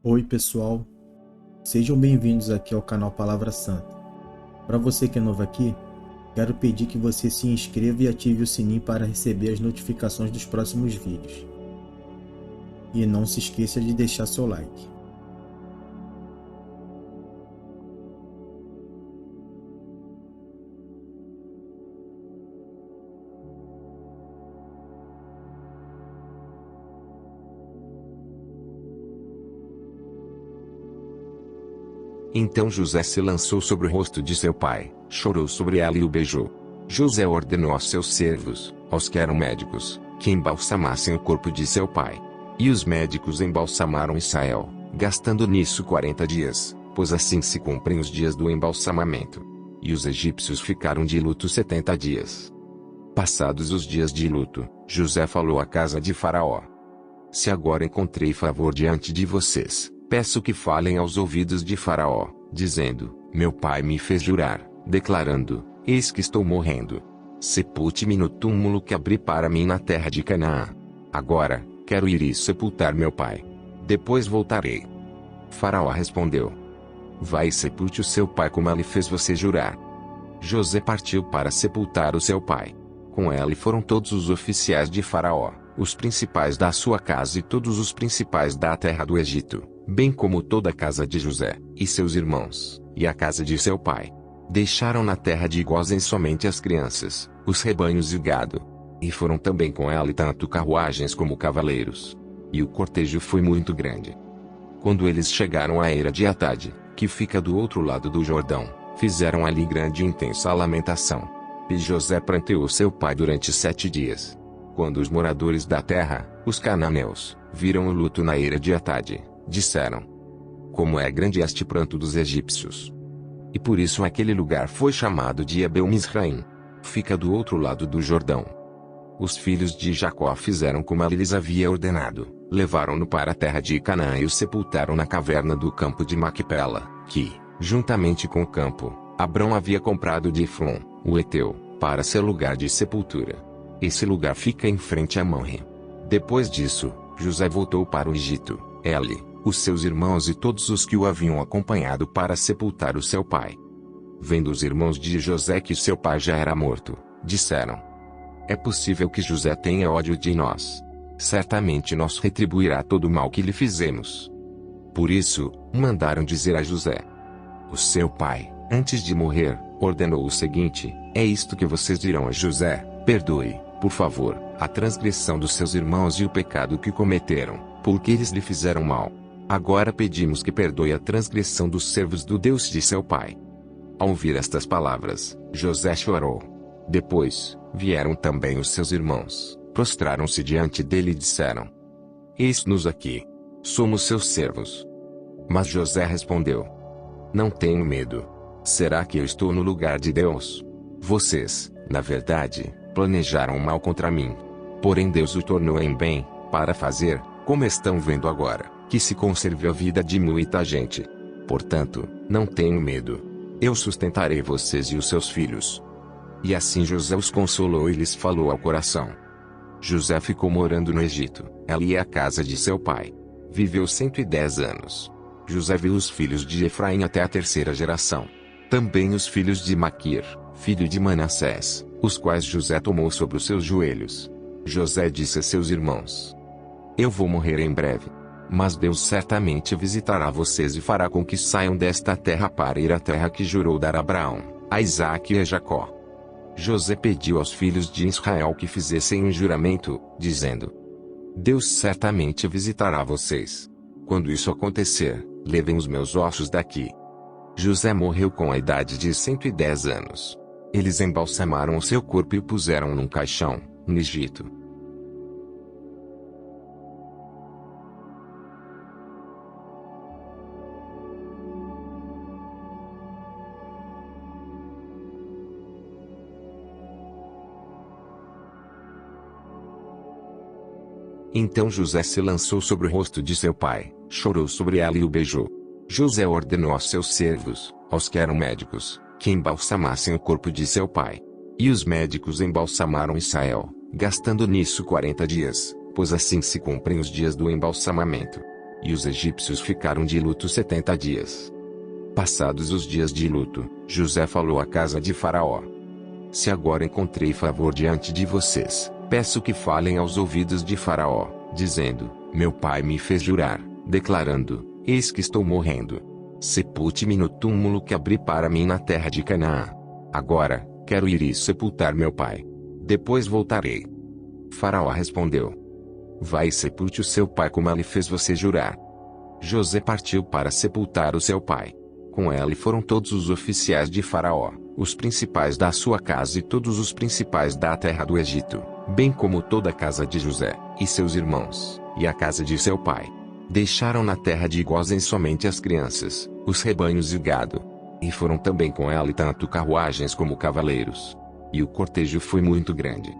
Oi pessoal, sejam bem-vindos aqui ao canal Palavra Santa. Para você que é novo aqui, quero pedir que você se inscreva e ative o sininho para receber as notificações dos próximos vídeos. E não se esqueça de deixar seu like. Então José se lançou sobre o rosto de seu pai, chorou sobre ela e o beijou. José ordenou aos seus servos, aos que eram médicos, que embalsamassem o corpo de seu pai. E os médicos embalsamaram Israel, gastando nisso 40 dias, pois assim se cumprem os dias do embalsamamento. E os egípcios ficaram de luto 70 dias. Passados os dias de luto, José falou à casa de Faraó: Se agora encontrei favor diante de vocês, peço que falem aos ouvidos de Faraó, dizendo: Meu pai me fez jurar, declarando: Eis que estou morrendo. Sepulte-me no túmulo que abri para mim na terra de Canaã. Agora, quero ir e sepultar meu pai. Depois voltarei. Faraó respondeu: Vai e sepulte o seu pai como ele fez você jurar. José partiu para sepultar o seu pai. Com ele foram todos os oficiais de Faraó, os principais da sua casa e todos os principais da terra do Egito, bem como toda a casa de José, e seus irmãos, e a casa de seu pai. Deixaram na terra de Gósen somente as crianças, os rebanhos e o gado. E foram também com ela tanto carruagens como cavaleiros. E o cortejo foi muito grande. Quando eles chegaram à eira de Atade, que fica do outro lado do Jordão, fizeram ali grande e intensa lamentação. E José pranteou seu pai durante 7 dias. Quando os moradores da terra, os cananeus, viram o luto na eira de Atade, disseram: Como é grande este pranto dos egípcios! E por isso aquele lugar foi chamado de Abel-Misraim. Fica do outro lado do Jordão. Os filhos de Jacó fizeram como ele lhes havia ordenado, levaram-no para a terra de Canaã e o sepultaram na caverna do campo de Macpela, que, juntamente com o campo, Abrão havia comprado de Efron, o Eteu, para ser lugar de sepultura. Esse lugar fica em frente a Mamre. Depois disso, José voltou para o Egito, ele, os seus irmãos e todos os que o haviam acompanhado para sepultar o seu pai. Vendo os irmãos de José que seu pai já era morto, disseram: É possível que José tenha ódio de nós. Certamente nos retribuirá todo o mal que lhe fizemos. Por isso, mandaram dizer a José: O seu pai, antes de morrer, ordenou o seguinte: É isto que vocês dirão a José: Perdoe, por favor, a transgressão dos seus irmãos e o pecado que cometeram, porque eles lhe fizeram mal. Agora pedimos que perdoe a transgressão dos servos do Deus de seu pai. Ao ouvir estas palavras, José chorou. Depois, vieram também os seus irmãos, prostraram-se diante dele e disseram: Eis-nos aqui. Somos seus servos. Mas José respondeu: Não tenho medo. Será que eu estou no lugar de Deus? Vocês, na verdade, planejaram mal contra mim. Porém Deus o tornou em bem, para fazer, como estão vendo agora, que se conserve a vida de muita gente. Portanto, não tenho medo. Eu sustentarei vocês e os seus filhos. E assim José os consolou e lhes falou ao coração. José ficou morando no Egito, ali é a casa de seu pai. Viveu 110 anos. José viu os filhos de Efraim até a 3ª geração. Também os filhos de Maquir, filho de Manassés, os quais José tomou sobre os seus joelhos. José disse a seus irmãos: Eu vou morrer em breve. Mas Deus certamente visitará vocês e fará com que saiam desta terra para ir à terra que jurou dar a Abraão, a Isaque e a Jacó. José pediu aos filhos de Israel que fizessem um juramento, dizendo: Deus certamente visitará vocês. Quando isso acontecer, levem os meus ossos daqui. José morreu com a idade de 110 anos. Eles embalsamaram o seu corpo e o puseram num caixão, no Egito. Então José se lançou sobre o rosto de seu pai, chorou sobre ela e o beijou. José ordenou aos seus servos, aos que eram médicos, que embalsamassem o corpo de seu pai. E os médicos embalsamaram Israel, gastando nisso 40 dias, pois assim se cumprem os dias do embalsamamento. E os egípcios ficaram de luto 70 dias. Passados os dias de luto, José falou à casa de Faraó: Se agora encontrei favor diante de vocês, peço que falem aos ouvidos de Faraó, dizendo: Meu pai me fez jurar, declarando: Eis que estou morrendo. Sepulte-me no túmulo que abri para mim na terra de Canaã. Agora, quero ir e sepultar meu pai. Depois voltarei. Faraó respondeu: Vai e sepulte o seu pai como ele fez você jurar. José partiu para sepultar o seu pai. Com ele foram todos os oficiais de Faraó, os principais da sua casa e todos os principais da terra do Egito, bem como toda a casa de José, e seus irmãos, e a casa de seu pai. Deixaram na terra de Gósen somente as crianças, os rebanhos e o gado. E foram também com ele tanto carruagens como cavaleiros. E o cortejo foi muito grande.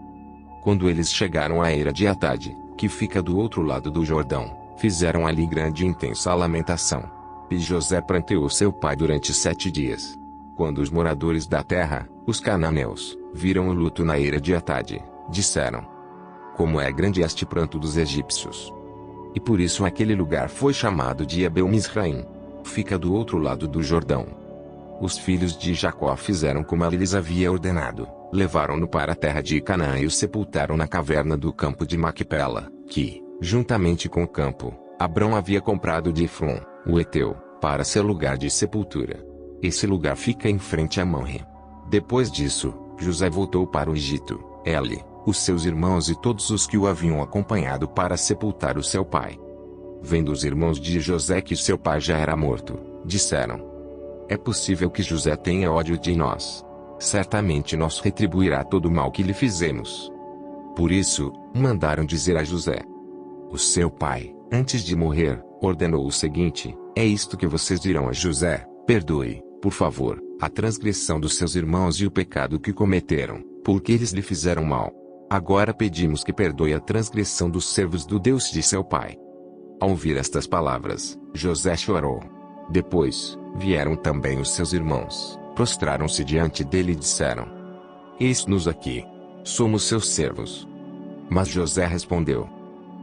Quando eles chegaram à eira de Atade, que fica do outro lado do Jordão, fizeram ali grande e intensa lamentação. E José pranteou seu pai durante 7 dias. Quando os moradores da terra, os cananeus, viram o luto na eira de Atade, disseram: Como é grande este pranto dos egípcios! E por isso aquele lugar foi chamado de Abel-Misraim. Fica do outro lado do Jordão. Os filhos de Jacó fizeram como ele lhes havia ordenado. Levaram-no para a terra de Canaã e o sepultaram na caverna do campo de Macpela, que, juntamente com o campo, Abrão havia comprado de Efron, o Eteu, para seu lugar de sepultura. Esse lugar fica em frente a Mamre. Depois disso, José voltou para o Egito, ele, os seus irmãos e todos os que o haviam acompanhado para sepultar o seu pai. Vendo os irmãos de José que seu pai já era morto, disseram: É possível que José tenha ódio de nós. Certamente nos retribuirá todo o mal que lhe fizemos. Por isso, mandaram dizer a José: O seu pai, antes de morrer, ordenou o seguinte: É isto que vocês dirão a José: Perdoe, por favor, a transgressão dos seus irmãos e o pecado que cometeram, porque eles lhe fizeram mal. Agora pedimos que perdoe a transgressão dos servos do Deus de seu pai. Ao ouvir estas palavras, José chorou. Depois, vieram também os seus irmãos, prostraram-se diante dele e disseram: Eis-nos aqui. Somos seus servos. Mas José respondeu: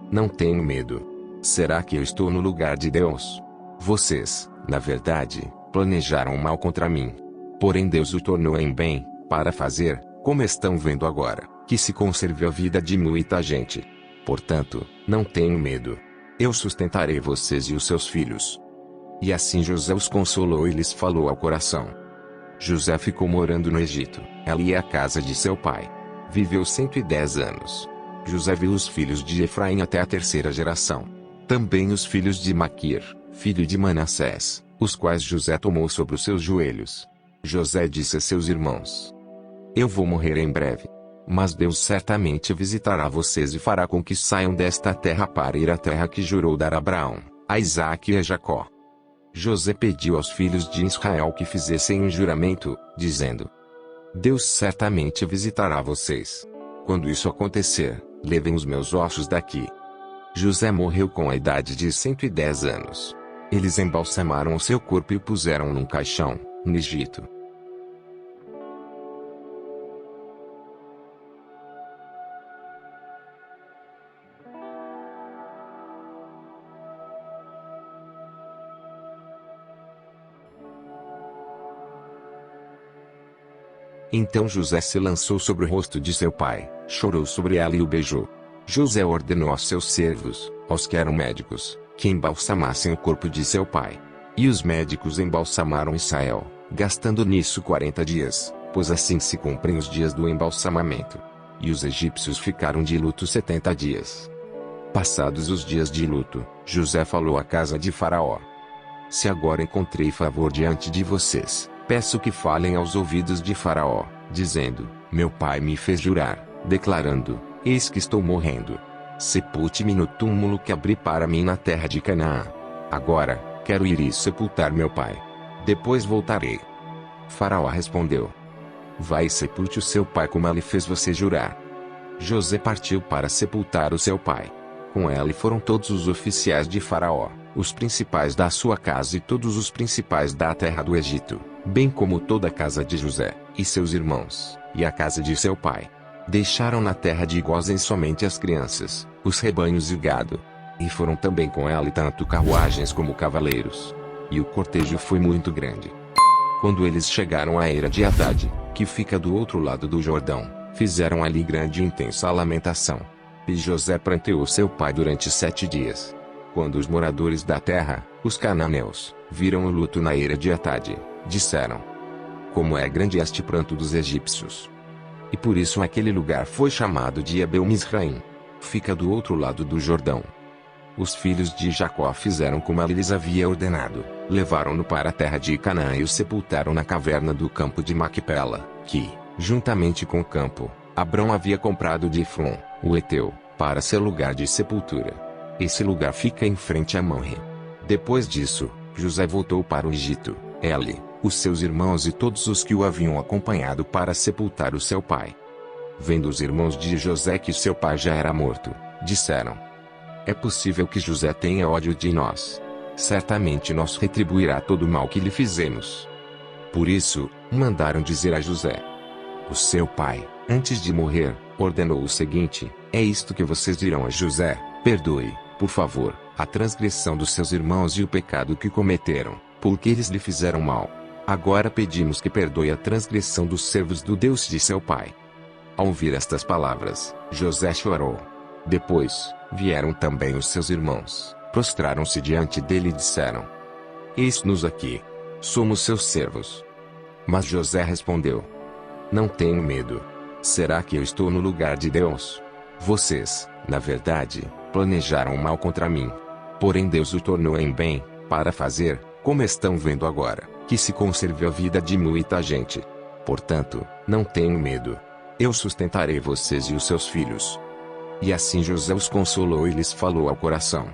Não tenho medo. Será que eu estou no lugar de Deus? Vocês, na verdade, planejaram mal contra mim. Porém Deus o tornou em bem, para fazer, como estão vendo agora, que se conserve a vida de muita gente. Portanto, não tenho medo. Eu sustentarei vocês e os seus filhos. E assim José os consolou e lhes falou ao coração. José ficou morando no Egito, ali é a casa de seu pai. Viveu 110 anos. José viu os filhos de Efraim até a 3ª geração. Também os filhos de Maquir, filho de Manassés, os quais José tomou sobre os seus joelhos. José disse a seus irmãos: Eu vou morrer em breve. Mas Deus certamente visitará vocês e fará com que saiam desta terra para ir à terra que jurou dar a Abraão, a Isaque e a Jacó. José pediu aos filhos de Israel que fizessem um juramento, dizendo: Deus certamente visitará vocês. Quando isso acontecer, levem os meus ossos daqui. José morreu com a idade de 110 anos. Eles embalsamaram o seu corpo e o puseram num caixão, no Egito. Então José se lançou sobre o rosto de seu pai, chorou sobre ela e o beijou. José ordenou aos seus servos, aos que eram médicos, que embalsamassem o corpo de seu pai. E os médicos embalsamaram Israel, gastando nisso 40 dias, pois assim se cumprem os dias do embalsamamento. E os egípcios ficaram de luto 70 dias. Passados os dias de luto, José falou à casa de Faraó: Se agora encontrei favor diante de vocês, peço que falem aos ouvidos de Faraó, dizendo: Meu pai me fez jurar, declarando: Eis que estou morrendo. Sepulte-me no túmulo que abri para mim na terra de Canaã. Agora, quero ir e sepultar meu pai. Depois voltarei. Faraó respondeu: Vai e sepulte o seu pai como ele fez você jurar. José partiu para sepultar o seu pai. Com ele foram todos os oficiais de Faraó, os principais da sua casa e todos os principais da terra do Egito, bem como toda a casa de José, e seus irmãos, e a casa de seu pai. Deixaram na terra de Gósen somente as crianças, os rebanhos e o gado. E foram também com ela tanto carruagens como cavaleiros. E o cortejo foi muito grande. Quando eles chegaram à Eira de Atade, que fica do outro lado do Jordão, fizeram ali grande e intensa lamentação. E José pranteou seu pai durante 7 dias. Quando os moradores da terra, os cananeus, viram o luto na Eira de Atade, disseram: como é grande este pranto dos egípcios! E por isso aquele lugar foi chamado de Abel-Misraim. Fica do outro lado do Jordão. Os filhos de Jacó fizeram como ele lhes havia ordenado. Levaram-no para a terra de Canaã e o sepultaram na caverna do campo de Macpela, que, juntamente com o campo, Abrão havia comprado de Efron, o Eteu, para seu lugar de sepultura. Esse lugar fica em frente a Mamre. Depois disso, José voltou para o Egito. Ele, os seus irmãos e todos os que o haviam acompanhado para sepultar o seu pai. Vendo os irmãos de José que seu pai já era morto, disseram: é possível que José tenha ódio de nós. Certamente nos retribuirá todo o mal que lhe fizemos. Por isso, mandaram dizer a José: o seu pai, antes de morrer, ordenou o seguinte: é isto que vocês dirão a José: perdoe, por favor, a transgressão dos seus irmãos e o pecado que cometeram, porque eles lhe fizeram mal. Agora pedimos que perdoe a transgressão dos servos do Deus de seu pai. Ao ouvir estas palavras, José chorou. Depois, vieram também os seus irmãos, prostraram-se diante dele e disseram: eis-nos aqui. Somos seus servos. Mas José respondeu: não tenho medo. Será que eu estou no lugar de Deus? Vocês, na verdade, planejaram mal contra mim. Porém Deus o tornou em bem, para fazer, como estão vendo agora, que se conserve a vida de muita gente. Portanto, não tenho medo. Eu sustentarei vocês e os seus filhos. E assim José os consolou e lhes falou ao coração.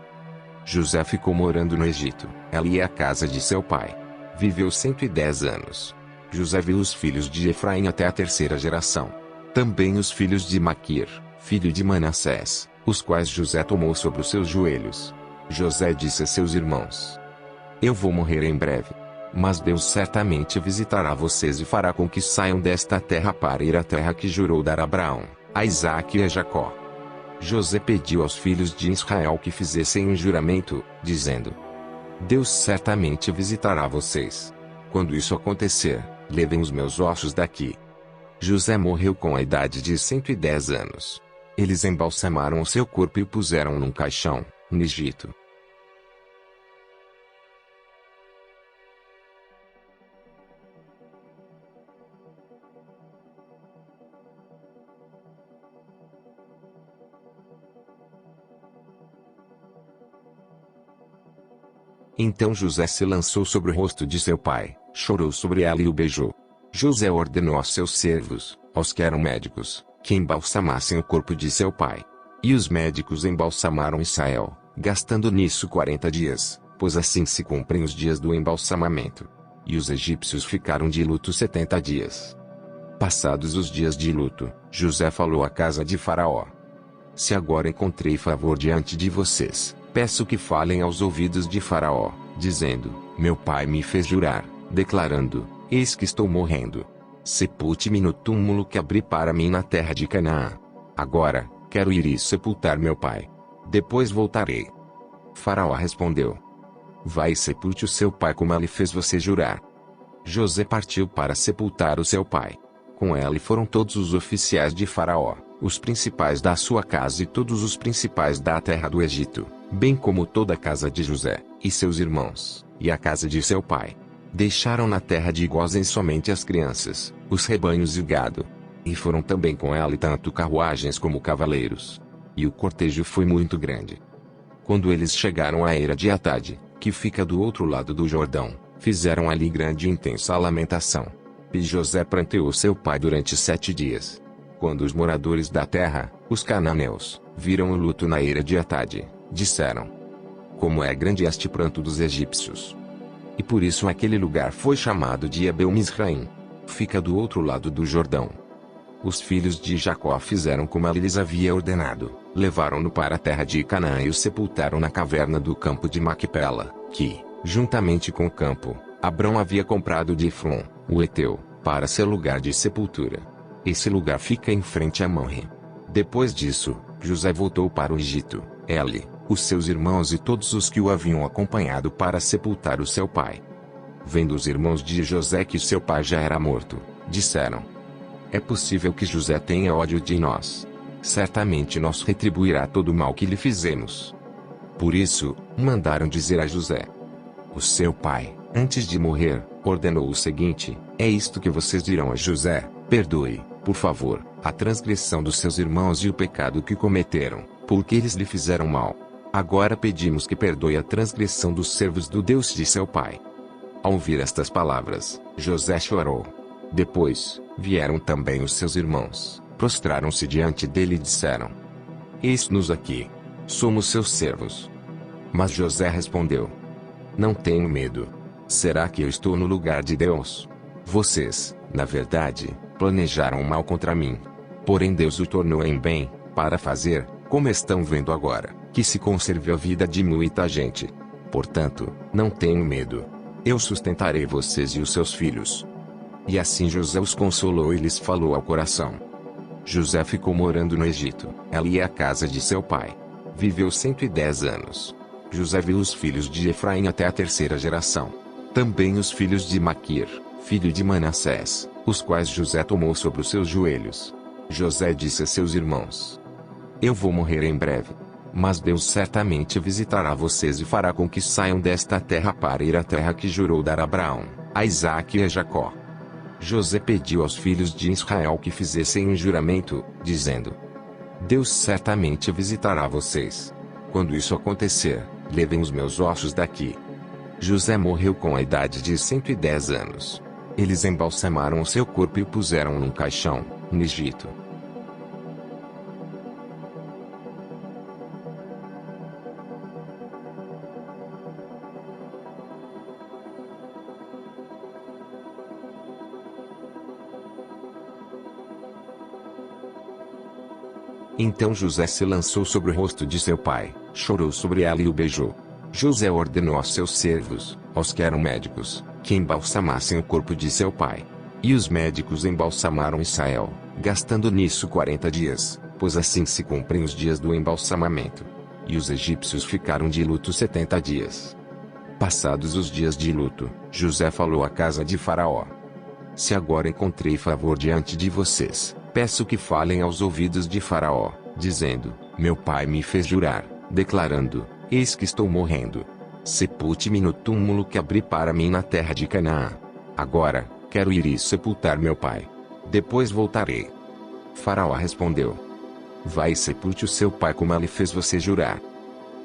José ficou morando no Egito, ali é a casa de seu pai. Viveu 110 anos. José viu os filhos de Efraim até a 3ª geração. Também os filhos de Maquir, filho de Manassés, os quais José tomou sobre os seus joelhos. José disse a seus irmãos: eu vou morrer em breve. Mas Deus certamente visitará vocês e fará com que saiam desta terra para ir à terra que jurou dar a Abraão, a Isaque e a Jacó. José pediu aos filhos de Israel que fizessem um juramento, dizendo: Deus certamente visitará vocês. Quando isso acontecer, levem os meus ossos daqui. José morreu com a idade de 110 anos. Eles embalsamaram o seu corpo e o puseram num caixão, no Egito. Então José se lançou sobre o rosto de seu pai, chorou sobre ela e o beijou. José ordenou aos seus servos, aos que eram médicos, que embalsamassem o corpo de seu pai. E os médicos embalsamaram Israel, gastando nisso 40 dias, pois assim se cumprem os dias do embalsamamento. E os egípcios ficaram de luto 70 dias. Passados os dias de luto, José falou à casa de Faraó: Se agora encontrei favor diante de vocês, peço que falem aos ouvidos de Faraó, dizendo: Meu pai me fez jurar, declarando: Eis que estou morrendo. Sepulte-me no túmulo que abri para mim na terra de Canaã. Agora, quero ir e sepultar meu pai. Depois voltarei. Faraó respondeu: Vai e sepulte o seu pai como ele fez você jurar. José partiu para sepultar o seu pai. Com ele foram todos os oficiais de Faraó, os principais da sua casa e todos os principais da terra do Egito, bem como toda a casa de José, e seus irmãos, e a casa de seu pai. Deixaram na terra de Gósen somente as crianças, os rebanhos e o gado. E foram também com ela tanto carruagens como cavaleiros. E o cortejo foi muito grande. Quando eles chegaram à Eira de Atade, que fica do outro lado do Jordão, fizeram ali grande e intensa lamentação. E José pranteou seu pai durante 7 dias. Quando os moradores da terra, os cananeus, viram o luto na Eira de Atade, disseram: Como é grande este pranto dos egípcios! E por isso aquele lugar foi chamado de Abel-Misraim. Fica do outro lado do Jordão. Os filhos de Jacó fizeram como ele lhes havia ordenado. Levaram-no para a terra de Canaã e o sepultaram na caverna do campo de Macpela, que, juntamente com o campo, Abrão havia comprado de Efron, o Eteu, para seu lugar de sepultura. Esse lugar fica em frente a Mamre. Depois disso, José voltou para o Egito. Ele, os seus irmãos e todos os que o haviam acompanhado para sepultar o seu pai. Vendo os irmãos de José que seu pai já era morto, disseram: é possível que José tenha ódio de nós. Certamente nos retribuirá todo o mal que lhe fizemos. Por isso, mandaram dizer a José: o seu pai, antes de morrer, ordenou o seguinte: é isto que vocês dirão a José: perdoe, por favor, a transgressão dos seus irmãos e o pecado que cometeram, porque eles lhe fizeram mal. Agora pedimos que perdoe a transgressão dos servos do Deus de seu pai. Ao ouvir estas palavras, José chorou. Depois, vieram também os seus irmãos, prostraram-se diante dele e disseram: eis-nos aqui. Somos seus servos. Mas José respondeu: não tenho medo. Será que eu estou no lugar de Deus? Vocês, na verdade, planejaram mal contra mim. Porém Deus o tornou em bem, para fazer, como estão vendo agora, que se conserve a vida de muita gente. Portanto, não tenho medo. Eu sustentarei vocês e os seus filhos. E assim José os consolou e lhes falou ao coração. José ficou morando no Egito, ali é a casa de seu pai. Viveu 110 anos. José viu os filhos de Efraim até a terceira geração. Também os filhos de Maquir, filho de Manassés, os quais José tomou sobre os seus joelhos. José disse a seus irmãos: eu vou morrer em breve. Mas Deus certamente visitará vocês e fará com que saiam desta terra para ir à terra que jurou dar a Abraão, a Isaque e a Jacó. José pediu aos filhos de Israel que fizessem um juramento, dizendo: Deus certamente visitará vocês. Quando isso acontecer, levem os meus ossos daqui. José morreu com a idade de 110 anos. Eles embalsamaram o seu corpo e o puseram num caixão, no Egito. Então José se lançou sobre o rosto de seu pai, chorou sobre ela e o beijou. José ordenou aos seus servos, aos que eram médicos, que embalsamassem o corpo de seu pai. E os médicos embalsamaram Israel, gastando nisso 40 dias, pois assim se cumprem os dias do embalsamamento. E os egípcios ficaram de luto 70 dias. Passados os dias de luto, José falou à casa de Faraó: Se agora encontrei favor diante de vocês, peço que falem aos ouvidos de Faraó, dizendo: Meu pai me fez jurar, declarando: Eis que estou morrendo. Sepulte-me no túmulo que abri para mim na terra de Canaã. Agora, quero ir e sepultar meu pai. Depois voltarei. Faraó respondeu: Vai e sepulte o seu pai como ele fez você jurar.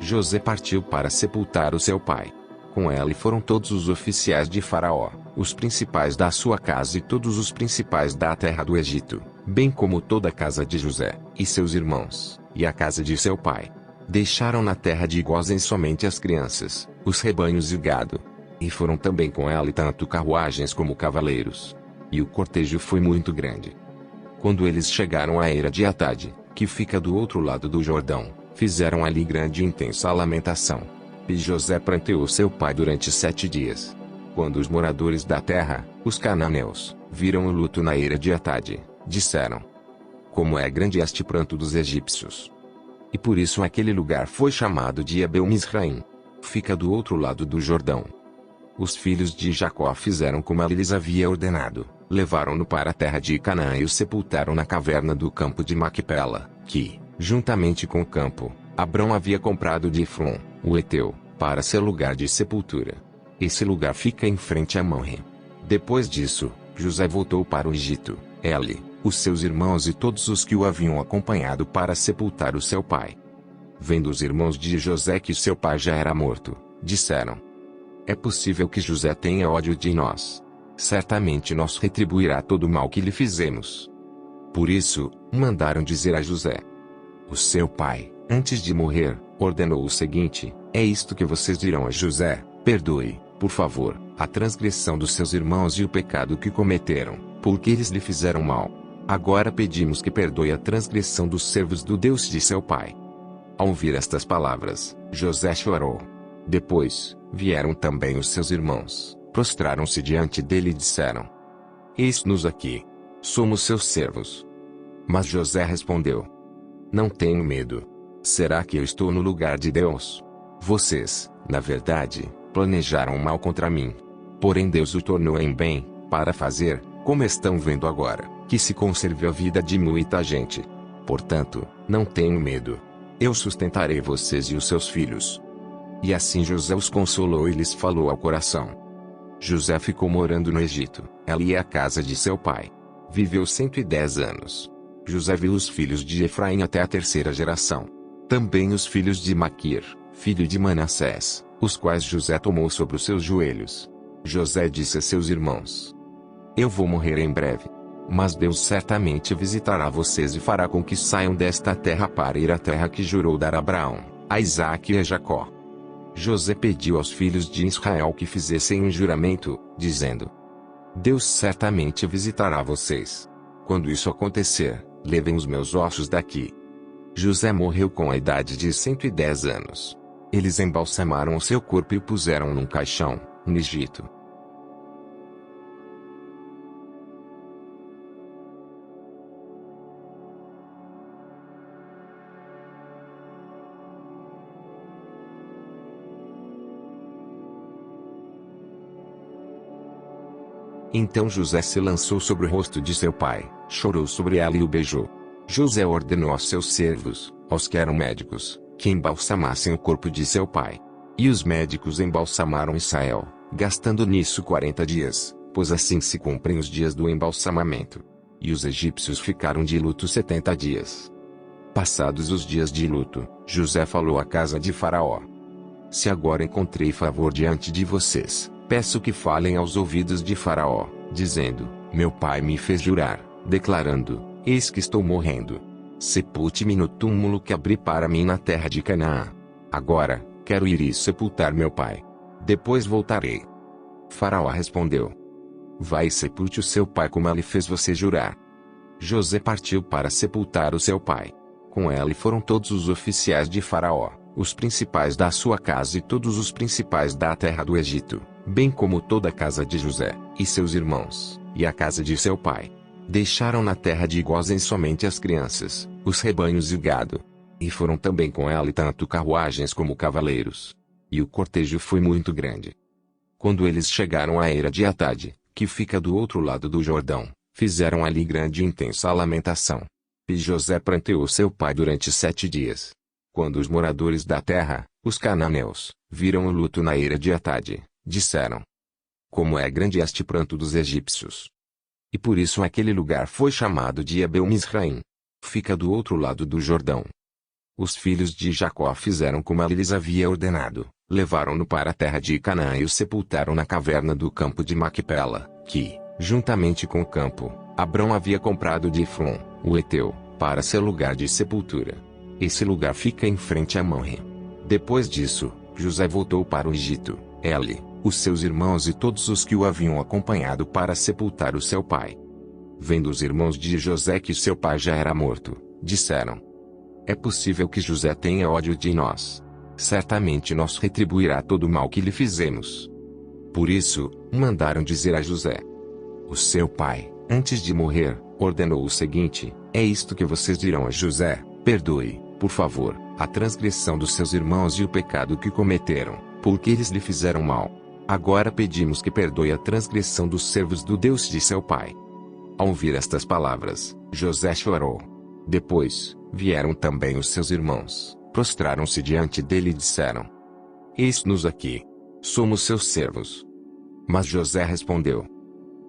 José partiu para sepultar o seu pai. Com ele foram todos os oficiais de Faraó, os principais da sua casa e todos os principais da terra do Egito, bem como toda a casa de José, e seus irmãos, e a casa de seu pai. Deixaram na terra de Gósen somente as crianças, os rebanhos e o gado. E foram também com ele tanto carruagens como cavaleiros. E o cortejo foi muito grande. Quando eles chegaram à eira de Atade, que fica do outro lado do Jordão, fizeram ali grande e intensa lamentação. E José pranteou seu pai durante 7 dias. Quando os moradores da terra, os cananeus, viram o luto na eira de Atade, disseram: Como é grande este pranto dos egípcios! E por isso aquele lugar foi chamado de Abel-Misraim. Fica do outro lado do Jordão. Os filhos de Jacó fizeram como ele lhes havia ordenado, levaram-no para a terra de Canaã e o sepultaram na caverna do campo de Macpela, que, juntamente com o campo, Abrão havia comprado de Efron, o Eteu, para ser lugar de sepultura. Esse lugar fica em frente a Mamre. Depois disso, José voltou para o Egito, ele, os seus irmãos e todos os que o haviam acompanhado para sepultar o seu pai. Vendo os irmãos de José que seu pai já era morto, disseram: É possível que José tenha ódio de nós. Certamente nos retribuirá todo o mal que lhe fizemos. Por isso, mandaram dizer a José: O seu pai, antes de morrer, ordenou o seguinte: É isto que vocês dirão a José: Perdoe, por favor, a transgressão dos seus irmãos e o pecado que cometeram, porque eles lhe fizeram mal. Agora pedimos que perdoe a transgressão dos servos do Deus de seu pai. Ao ouvir estas palavras, José chorou. Depois, vieram também os seus irmãos, prostraram-se diante dele e disseram: Eis-nos aqui. Somos seus servos. Mas José respondeu: Não tenho medo. Será que eu estou no lugar de Deus? Vocês, na verdade, planejaram mal contra mim. Porém Deus o tornou em bem, para fazer, como estão vendo agora, que se conserve a vida de muita gente. Portanto, não tenham medo. Eu sustentarei vocês e os seus filhos. E assim José os consolou e lhes falou ao coração. José ficou morando no Egito, ali é a casa de seu pai. Viveu 110 anos. José viu os filhos de Efraim até a terceira geração. Também os filhos de Maquir, filho de Manassés, os quais José tomou sobre os seus joelhos. José disse a seus irmãos: Eu vou morrer em breve. Mas Deus certamente visitará vocês e fará com que saiam desta terra para ir à terra que jurou dar a Abraão, a Isaque e a Jacó. José pediu aos filhos de Israel que fizessem um juramento, dizendo: Deus certamente visitará vocês. Quando isso acontecer, levem os meus ossos daqui. José morreu com a idade de 110 anos. Eles embalsamaram o seu corpo e o puseram num caixão, no Egito. Então José se lançou sobre o rosto de seu pai, chorou sobre ela e o beijou. José ordenou aos seus servos, aos que eram médicos, que embalsamassem o corpo de seu pai. E os médicos embalsamaram Israel, gastando nisso 40 dias, pois assim se cumprem os dias do embalsamamento. E os egípcios ficaram de luto 70 dias. Passados os dias de luto, José falou à casa de Faraó: Se agora encontrei favor diante de vocês, peço que falem aos ouvidos de Faraó, dizendo: Meu pai me fez jurar, declarando: Eis que estou morrendo. Sepulte-me no túmulo que abri para mim na terra de Canaã. Agora, quero ir e sepultar meu pai. Depois voltarei. Faraó respondeu: Vai e sepulte o seu pai como ele fez você jurar. José partiu para sepultar o seu pai. Com ele foram todos os oficiais de Faraó, os principais da sua casa e todos os principais da terra do Egito, bem como toda a casa de José, e seus irmãos, e a casa de seu pai. Deixaram na terra de Gósen somente as crianças, os rebanhos e o gado. E foram também com ela tanto carruagens como cavaleiros. E o cortejo foi muito grande. Quando eles chegaram à eira de Atade, que fica do outro lado do Jordão, fizeram ali grande e intensa lamentação. E José pranteou seu pai durante 7 dias. Quando os moradores da terra, os cananeus, viram o luto na eira de Atade, disseram: Como é grande este pranto dos egípcios! E por isso aquele lugar foi chamado de Abel-Misraim. Fica do outro lado do Jordão. Os filhos de Jacó fizeram como ele lhes havia ordenado, levaram-no para a terra de Canaã e o sepultaram na caverna do campo de Maquipela, que, juntamente com o campo, Abrão havia comprado de Efron, o Eteu, para seu lugar de sepultura. Esse lugar fica em frente a Mamre. Depois disso, José voltou para o Egito, ele, os seus irmãos e todos os que o haviam acompanhado para sepultar o seu pai. Vendo os irmãos de José que seu pai já era morto, disseram: É possível que José tenha ódio de nós. Certamente nos retribuirá todo o mal que lhe fizemos. Por isso, mandaram dizer a José: O seu pai, antes de morrer, ordenou o seguinte: É isto que vocês dirão a José: Perdoe, por favor, a transgressão dos seus irmãos e o pecado que cometeram, porque eles lhe fizeram mal. Agora pedimos que perdoe a transgressão dos servos do Deus de seu pai. Ao ouvir estas palavras, José chorou. Depois, vieram também os seus irmãos, prostraram-se diante dele e disseram: Eis-nos aqui. Somos seus servos. Mas José respondeu: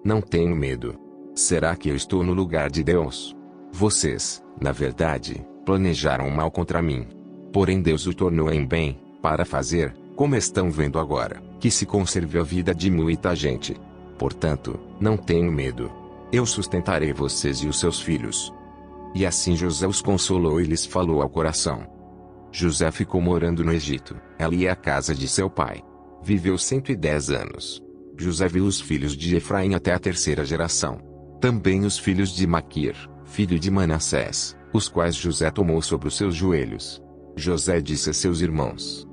Não tenho medo. Será que eu estou no lugar de Deus? Vocês, na verdade, planejaram mal contra mim. Porém Deus o tornou em bem, para fazer, como estão vendo agora, que se conserve a vida de muita gente. Portanto, não tenho medo. Eu sustentarei vocês e os seus filhos. E assim José os consolou e lhes falou ao coração. José ficou morando no Egito, ali é a casa de seu pai. Viveu 110 anos. José viu os filhos de Efraim até a terceira geração. Também os filhos de Maquir, filho de Manassés, os quais José tomou sobre os seus joelhos. José disse a seus irmãos: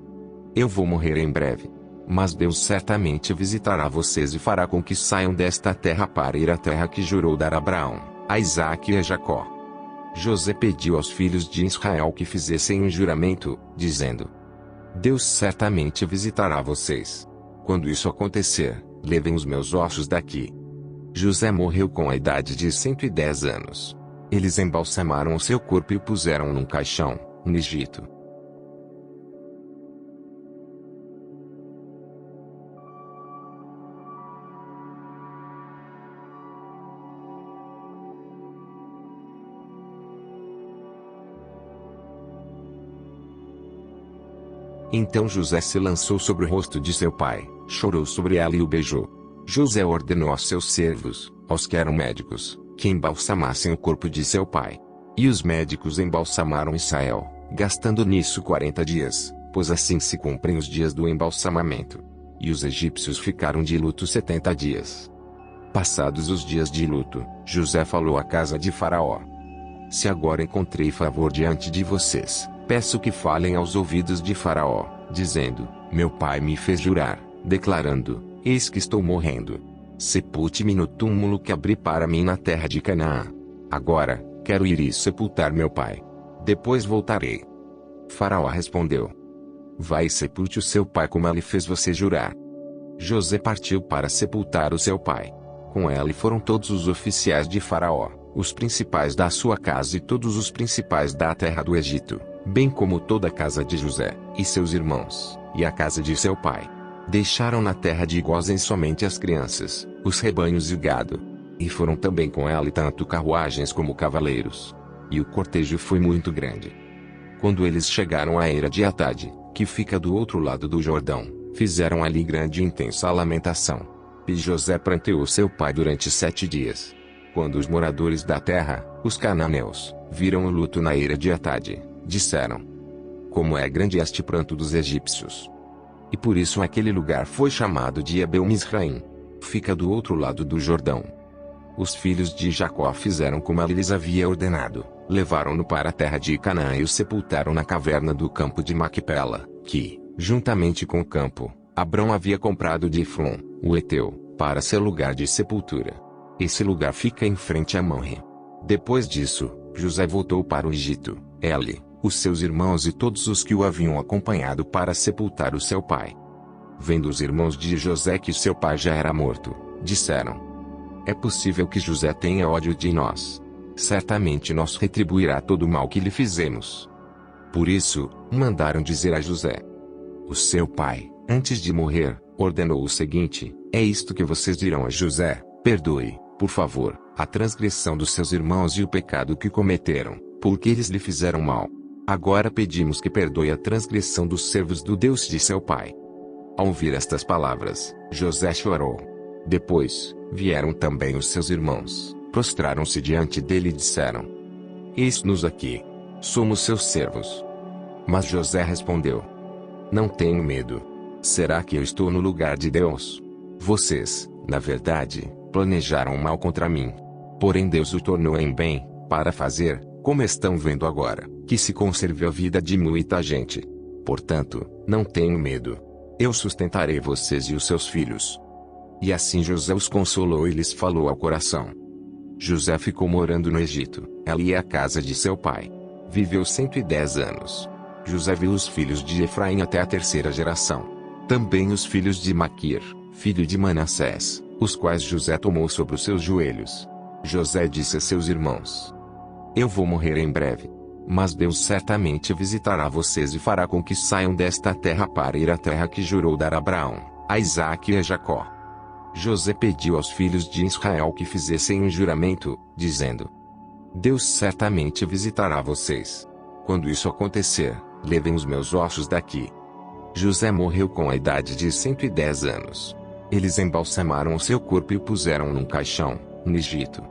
Eu vou morrer em breve. Mas Deus certamente visitará vocês e fará com que saiam desta terra para ir à terra que jurou dar a Abraão, a Isaque e a Jacó. José pediu aos filhos de Israel que fizessem um juramento, dizendo: Deus certamente visitará vocês. Quando isso acontecer, levem os meus ossos daqui. José morreu com a idade de 110 anos. Eles embalsamaram o seu corpo e o puseram num caixão, no Egito. Então José se lançou sobre o rosto de seu pai, chorou sobre ela e o beijou. José ordenou aos seus servos, aos que eram médicos, que embalsamassem o corpo de seu pai. E os médicos embalsamaram Israel, gastando nisso 40 dias, pois assim se cumprem os dias do embalsamamento. E os egípcios ficaram de luto 70 dias. Passados os dias de luto, José falou à casa de Faraó: Se agora encontrei favor diante de vocês, peço que falem aos ouvidos de Faraó, dizendo: Meu pai me fez jurar, declarando: Eis que estou morrendo. Sepulte-me no túmulo que abri para mim na terra de Canaã. Agora, quero ir e sepultar meu pai. Depois voltarei. Faraó respondeu: Vai e sepulte o seu pai como ele fez você jurar. José partiu para sepultar o seu pai. Com ele foram todos os oficiais de Faraó, os principais da sua casa e todos os principais da terra do Egito, bem como toda a casa de José, e seus irmãos, e a casa de seu pai. Deixaram na terra de Gósen somente as crianças, os rebanhos e o gado. E foram também com ela tanto carruagens como cavaleiros. E o cortejo foi muito grande. Quando eles chegaram à eira de Atade, que fica do outro lado do Jordão, fizeram ali grande e intensa lamentação. E José pranteou seu pai durante 7 dias. Quando os moradores da terra, os cananeus, viram o luto na eira de Atade, disseram: Como é grande este pranto dos egípcios! E por isso aquele lugar foi chamado de Abel-Misraim. Fica do outro lado do Jordão. Os filhos de Jacó fizeram como ele lhes havia ordenado. Levaram-no para a terra de Canaã e o sepultaram na caverna do campo de Macpela, que, juntamente com o campo, Abrão havia comprado de Efron, o Eteu, para seu lugar de sepultura. Esse lugar fica em frente a Mamre. Depois disso, José voltou para o Egito, ele, os seus irmãos e todos os que o haviam acompanhado para sepultar o seu pai. Vendo os irmãos de José que seu pai já era morto, disseram: É possível que José tenha ódio de nós. Certamente nos retribuirá todo o mal que lhe fizemos. Por isso, mandaram dizer a José: O seu pai, antes de morrer, ordenou o seguinte: É isto que vocês dirão a José: Perdoe, por favor, a transgressão dos seus irmãos e o pecado que cometeram, porque eles lhe fizeram mal. Agora pedimos que perdoe a transgressão dos servos do Deus de seu pai. Ao ouvir estas palavras, José chorou. Depois, vieram também os seus irmãos, prostraram-se diante dele e disseram: Eis-nos aqui. Somos seus servos. Mas José respondeu: Não tenho medo. Será que eu estou no lugar de Deus? Vocês, na verdade, planejaram mal contra mim. Porém Deus o tornou em bem, para fazer, como estão vendo agora, que se conserve a vida de muita gente. Portanto, não tenho medo. Eu sustentarei vocês e os seus filhos. E assim José os consolou e lhes falou ao coração. José ficou morando no Egito, ali é a casa de seu pai. Viveu 110 anos. José viu os filhos de Efraim até a 3ª geração. Também os filhos de Maquir, filho de Manassés, os quais José tomou sobre os seus joelhos. José disse a seus irmãos: Eu vou morrer em breve. Mas Deus certamente visitará vocês e fará com que saiam desta terra para ir à terra que jurou dar a Abraão, a Isaque e a Jacó. José pediu aos filhos de Israel que fizessem um juramento, dizendo: Deus certamente visitará vocês. Quando isso acontecer, levem os meus ossos daqui. José morreu com a idade de 110 anos. Eles embalsamaram o seu corpo e o puseram num caixão, no Egito.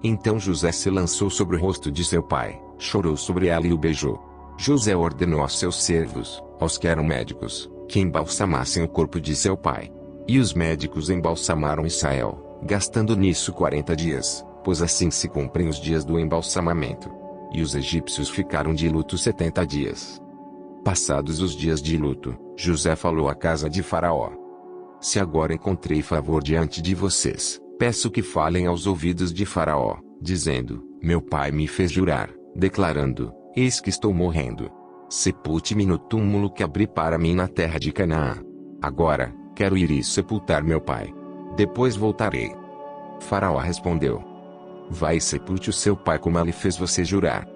Então José se lançou sobre o rosto de seu pai, chorou sobre ela e o beijou. José ordenou aos seus servos, aos que eram médicos, que embalsamassem o corpo de seu pai. E os médicos embalsamaram Israel, gastando nisso 40 dias, pois assim se cumprem os dias do embalsamamento. E os egípcios ficaram de luto 70 dias. Passados os dias de luto, José falou à casa de Faraó: se agora encontrei favor diante de vocês, peço que falem aos ouvidos de Faraó, dizendo: meu pai me fez jurar, declarando: eis que estou morrendo. Sepulte-me no túmulo que abri para mim na terra de Canaã. Agora, quero ir e sepultar meu pai. Depois voltarei. Faraó respondeu: vai e sepulte o seu pai como ele fez você jurar.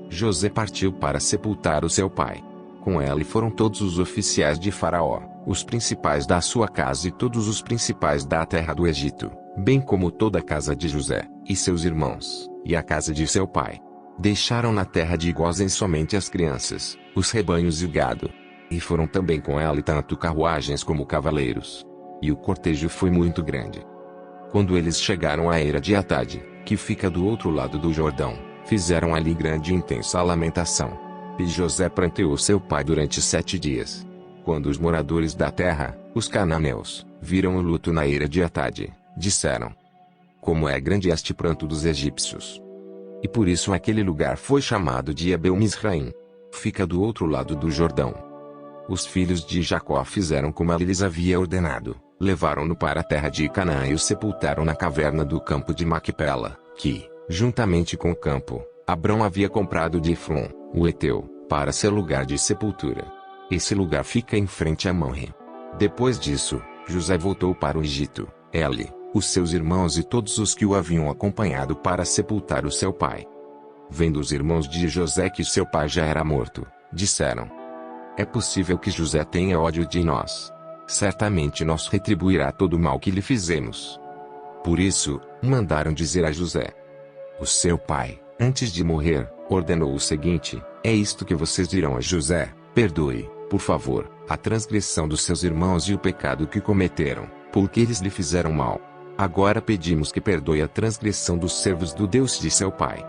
José partiu para sepultar o seu pai. Com ele foram todos os oficiais de Faraó, os principais da sua casa e todos os principais da terra do Egito, bem como toda a casa de José, e seus irmãos, e a casa de seu pai. Deixaram na terra de Gósen somente as crianças, os rebanhos e o gado. E foram também com ele tanto carruagens como cavaleiros. E o cortejo foi muito grande. Quando eles chegaram à eira de Atade, que fica do outro lado do Jordão, fizeram ali grande e intensa lamentação. E José pranteou seu pai durante 7 dias. Quando os moradores da terra, os cananeus, viram o luto na eira de Atade, disseram: como é grande este pranto dos egípcios! E por isso aquele lugar foi chamado de Abel-Misraim. Fica do outro lado do Jordão. Os filhos de Jacó fizeram como ele lhes havia ordenado. Levaram-no para a terra de Canaã e o sepultaram na caverna do campo de Maquipela, que, juntamente com o campo, Abrão havia comprado de Efron, o Eteu, para ser lugar de sepultura. Esse lugar fica em frente a Mamre. Depois disso, José voltou para o Egito, ele, os seus irmãos e todos os que o haviam acompanhado para sepultar o seu pai. Vendo os irmãos de José que seu pai já era morto, disseram: é possível que José tenha ódio de nós. Certamente nos retribuirá todo o mal que lhe fizemos. Por isso, mandaram dizer a José: o seu pai, antes de morrer, ordenou o seguinte: é isto que vocês dirão a José: perdoe, por favor, a transgressão dos seus irmãos e o pecado que cometeram, porque eles lhe fizeram mal. Agora pedimos que perdoe a transgressão dos servos do Deus de seu pai.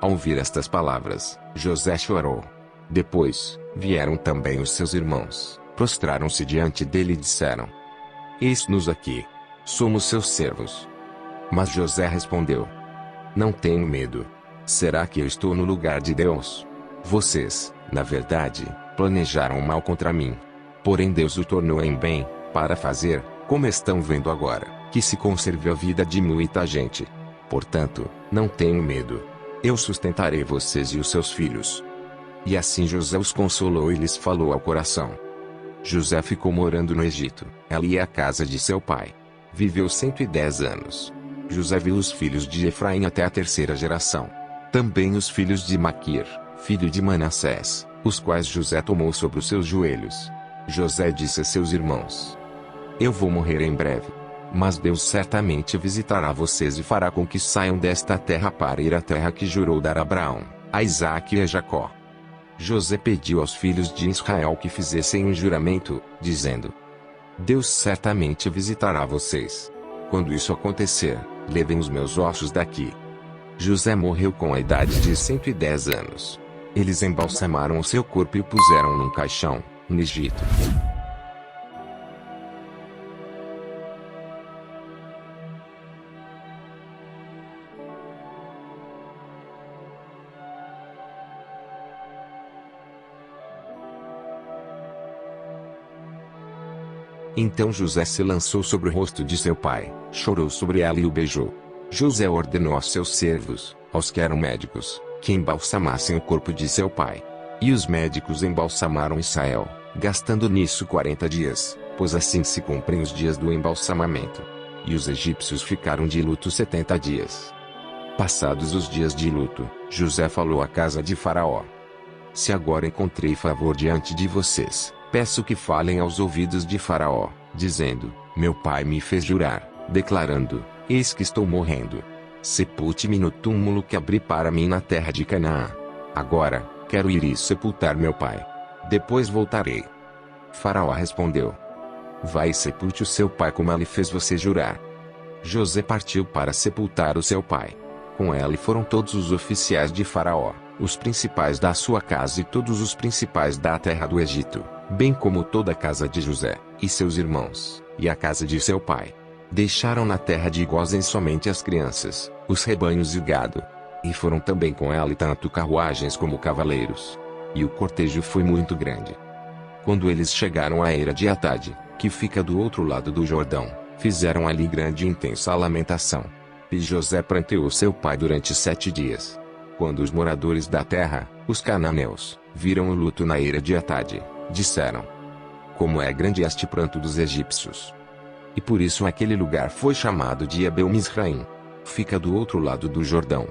Ao ouvir estas palavras, José chorou. Depois, vieram também os seus irmãos, prostraram-se diante dele e disseram: eis-nos aqui. Somos seus servos. Mas José respondeu: não tenho medo. Será que eu estou no lugar de Deus? Vocês, na verdade, planejaram mal contra mim. Porém Deus o tornou em bem, para fazer, como estão vendo agora, que se conserve a vida de muita gente. Portanto, não tenho medo. Eu sustentarei vocês e os seus filhos. E assim José os consolou e lhes falou ao coração. José ficou morando no Egito, ali é a casa de seu pai. Viveu 110 anos. José viu os filhos de Efraim até a 3ª geração. Também os filhos de Maquir, filho de Manassés, os quais José tomou sobre os seus joelhos. José disse a seus irmãos: eu vou morrer em breve. Mas Deus certamente visitará vocês e fará com que saiam desta terra para ir à terra que jurou dar a Abraão, a Isaque e a Jacó. José pediu aos filhos de Israel que fizessem um juramento, dizendo: Deus certamente visitará vocês. Quando isso acontecer, levem os meus ossos daqui. José morreu com a idade de 110 anos. Eles embalsamaram o seu corpo e o puseram num caixão, no Egito. Então José se lançou sobre o rosto de seu pai, chorou sobre ela e o beijou. José ordenou aos seus servos, aos que eram médicos, que embalsamassem o corpo de seu pai. E os médicos embalsamaram Israel, gastando nisso 40 dias, pois assim se cumprem os dias do embalsamamento. E os egípcios ficaram de luto 70 dias. Passados os dias de luto, José falou à casa de Faraó: Se agora encontrei favor diante de vocês, peço que falem aos ouvidos de Faraó, dizendo: Meu pai me fez jurar, declarando: Eis que estou morrendo. Sepulte-me no túmulo que abri para mim na terra de Canaã. Agora, quero ir e sepultar meu pai. Depois voltarei. Faraó respondeu: Vai e sepulte o seu pai como ele fez você jurar. José partiu para sepultar o seu pai. Com ele foram todos os oficiais de Faraó, os principais da sua casa e todos os principais da terra do Egito, bem como toda a casa de José, e seus irmãos, e a casa de seu pai. Deixaram na terra de Gósen somente as crianças, os rebanhos e o gado. E foram também com ela tanto carruagens como cavaleiros. E o cortejo foi muito grande. Quando eles chegaram à eira de Atade, que fica do outro lado do Jordão, fizeram ali grande e intensa lamentação. E José pranteou seu pai durante 7 dias. Quando os moradores da terra, os cananeus, viram o luto na eira de Atade, disseram: como é grande este pranto dos egípcios! E por isso aquele lugar foi chamado de Abel-Misraim. Fica do outro lado do Jordão.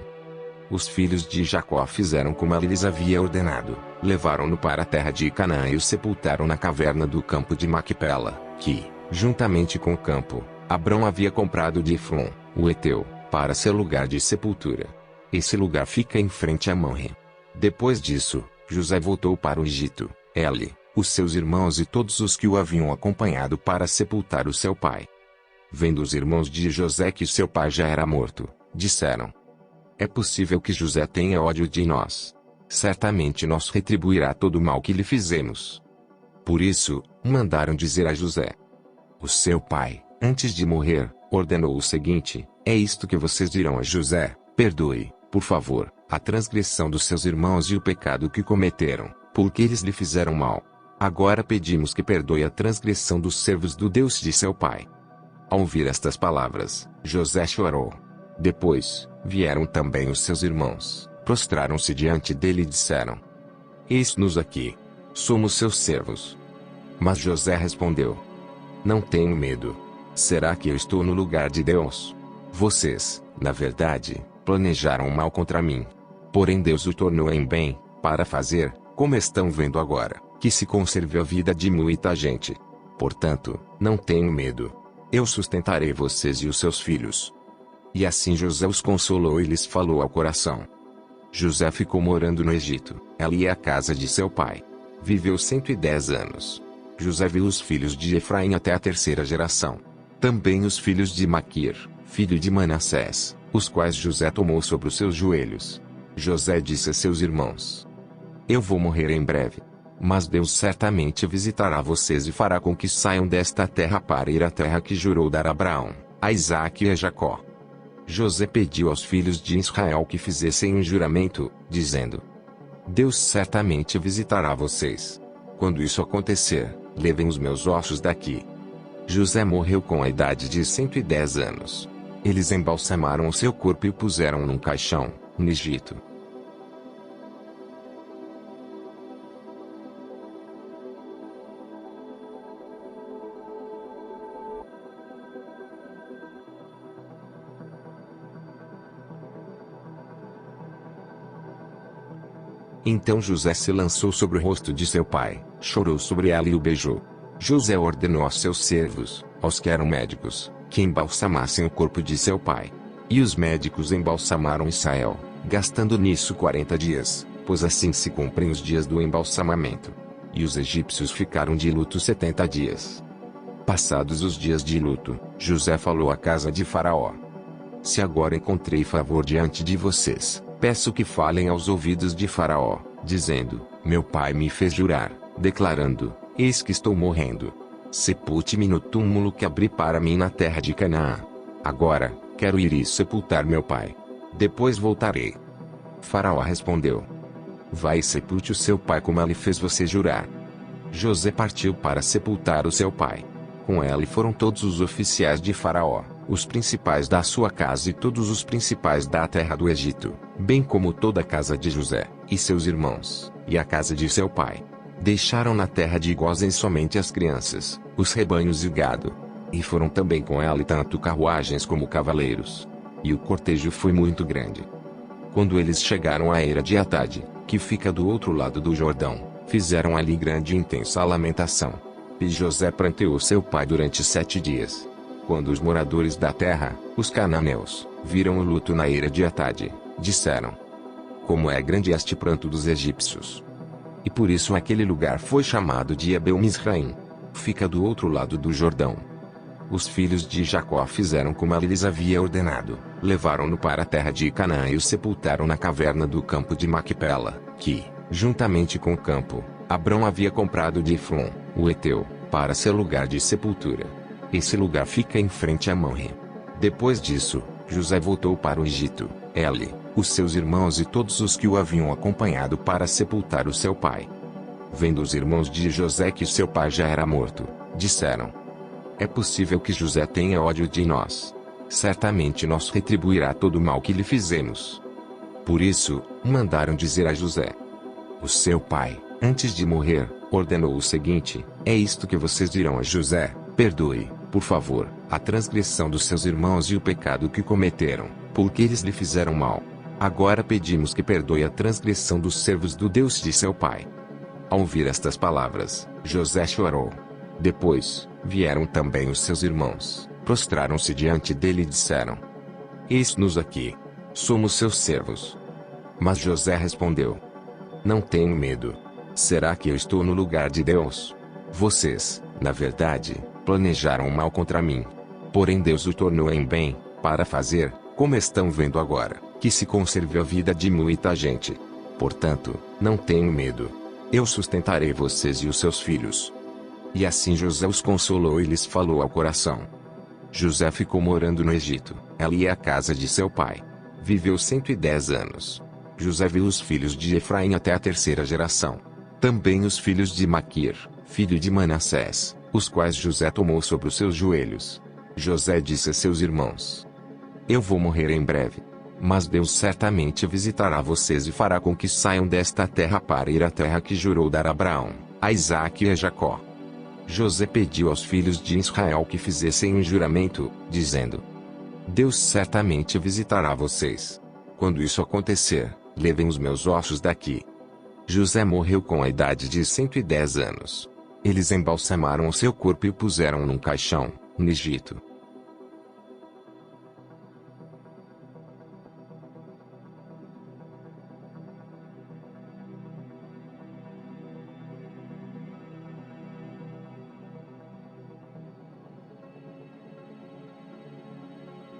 Os filhos de Jacó fizeram como ele lhes havia ordenado, levaram-no para a terra de Canaã e o sepultaram na caverna do campo de Macpela, que, juntamente com o campo, Abrão havia comprado de Efron, o Heteu, para seu lugar de sepultura. Esse lugar fica em frente a Mamre. Depois disso, José voltou para o Egito, ele, os seus irmãos e todos os que o haviam acompanhado para sepultar o seu pai. Vendo os irmãos de José que seu pai já era morto, disseram: é possível que José tenha ódio de nós. Certamente nos retribuirá todo o mal que lhe fizemos. Por isso, mandaram dizer a José: o seu pai, antes de morrer, ordenou o seguinte: é isto que vocês dirão a José: perdoe, por favor, a transgressão dos seus irmãos e o pecado que cometeram, porque eles lhe fizeram mal. Agora pedimos que perdoe a transgressão dos servos do Deus de seu pai. Ao ouvir estas palavras, José chorou. Depois, vieram também os seus irmãos, prostraram-se diante dele e disseram: eis-nos aqui. Somos seus servos. Mas José respondeu: não tenho medo. Será que eu estou no lugar de Deus? Vocês, na verdade, planejaram mal contra mim. Porém Deus o tornou em bem, para fazer, como estão vendo agora, que se conserve a vida de muita gente. Portanto, não tenho medo. Eu sustentarei vocês e os seus filhos. E assim José os consolou e lhes falou ao coração. José ficou morando no Egito, ali é a casa de seu pai. Viveu 110 anos. José viu os filhos de Efraim até a 3ª geração. Também os filhos de Maquir, filho de Manassés, os quais José tomou sobre os seus joelhos. José disse a seus irmãos: eu vou morrer em breve. Mas Deus certamente visitará vocês e fará com que saiam desta terra para ir à terra que jurou dar a Abraão, a Isaque e a Jacó. José pediu aos filhos de Israel que fizessem um juramento, dizendo: Deus certamente visitará vocês. Quando isso acontecer, levem os meus ossos daqui. José morreu com a idade de 110 anos. Eles embalsamaram o seu corpo e o puseram num caixão, no Egito. Então José se lançou sobre o rosto de seu pai, chorou sobre ela e o beijou. José ordenou aos seus servos, aos que eram médicos, que embalsamassem o corpo de seu pai. E os médicos embalsamaram Israel, gastando nisso 40 dias, pois assim se cumprem os dias do embalsamamento. E os egípcios ficaram de luto 70 dias. Passados os dias de luto, José falou à casa de Faraó: Se agora encontrei favor diante de vocês, peço que falem aos ouvidos de Faraó, dizendo: Meu pai me fez jurar, declarando: Eis que estou morrendo. Sepulte-me no túmulo que abri para mim na terra de Canaã. Agora, quero ir e sepultar meu pai. Depois voltarei. Faraó respondeu: Vai e sepulte o seu pai como ele fez você jurar. José partiu para sepultar o seu pai. Com ele foram todos os oficiais de Faraó, os principais da sua casa e todos os principais da terra do Egito, bem como toda a casa de José, e seus irmãos, e a casa de seu pai. Deixaram na terra de Gósen somente as crianças, os rebanhos e o gado. E foram também com ela tanto carruagens como cavaleiros. E o cortejo foi muito grande. Quando eles chegaram à eira de Atade, que fica do outro lado do Jordão, fizeram ali grande e intensa lamentação. E José pranteou seu pai durante 7 dias. Quando os moradores da terra, os cananeus, viram o luto na eira de Atade, disseram: Como é grande este pranto dos egípcios! E por isso aquele lugar foi chamado de Abel-Misraim. Fica do outro lado do Jordão. Os filhos de Jacó fizeram como ele lhes havia ordenado, levaram-no para a terra de Canaã e o sepultaram na caverna do campo de Macpela, que, juntamente com o campo, Abrão havia comprado de Efron, o Heteu, para seu lugar de sepultura. Esse lugar fica em frente a Mamre. Depois disso, José voltou para o Egito. Ele, os seus irmãos e todos os que o haviam acompanhado para sepultar o seu pai. Vendo os irmãos de José que seu pai já era morto, disseram: é possível que José tenha ódio de nós. Certamente nos retribuirá todo o mal que lhe fizemos. Por isso, mandaram dizer a José: o seu pai, antes de morrer, ordenou o seguinte: é isto que vocês dirão a José: perdoe, por favor, a transgressão dos seus irmãos e o pecado que cometeram, porque eles lhe fizeram mal. Agora pedimos que perdoe a transgressão dos servos do Deus de seu pai. Ao ouvir estas palavras, José chorou. Depois, vieram também os seus irmãos, prostraram-se diante dele e disseram: eis-nos aqui. Somos seus servos. Mas José respondeu: não tenho medo. Será que eu estou no lugar de Deus? Vocês, na verdade, planejaram mal contra mim. Porém Deus o tornou em bem, para fazer, como estão vendo agora, que se conserve a vida de muita gente. Portanto, não tenho medo. Eu sustentarei vocês e os seus filhos. E assim José os consolou e lhes falou ao coração. José ficou morando no Egito, ali é a casa de seu pai. Viveu 110 anos. José viu os filhos de Efraim até a terceira geração. Também os filhos de Maquir, filho de Manassés, os quais José tomou sobre os seus joelhos. José disse a seus irmãos: eu vou morrer em breve. Mas Deus certamente visitará vocês e fará com que saiam desta terra para ir à terra que jurou dar a Abraão, a Isaque e a Jacó. José pediu aos filhos de Israel que fizessem um juramento, dizendo: Deus certamente visitará vocês. Quando isso acontecer, levem os meus ossos daqui. José morreu com a idade de 110 anos. Eles embalsamaram o seu corpo e o puseram num caixão, no Egito.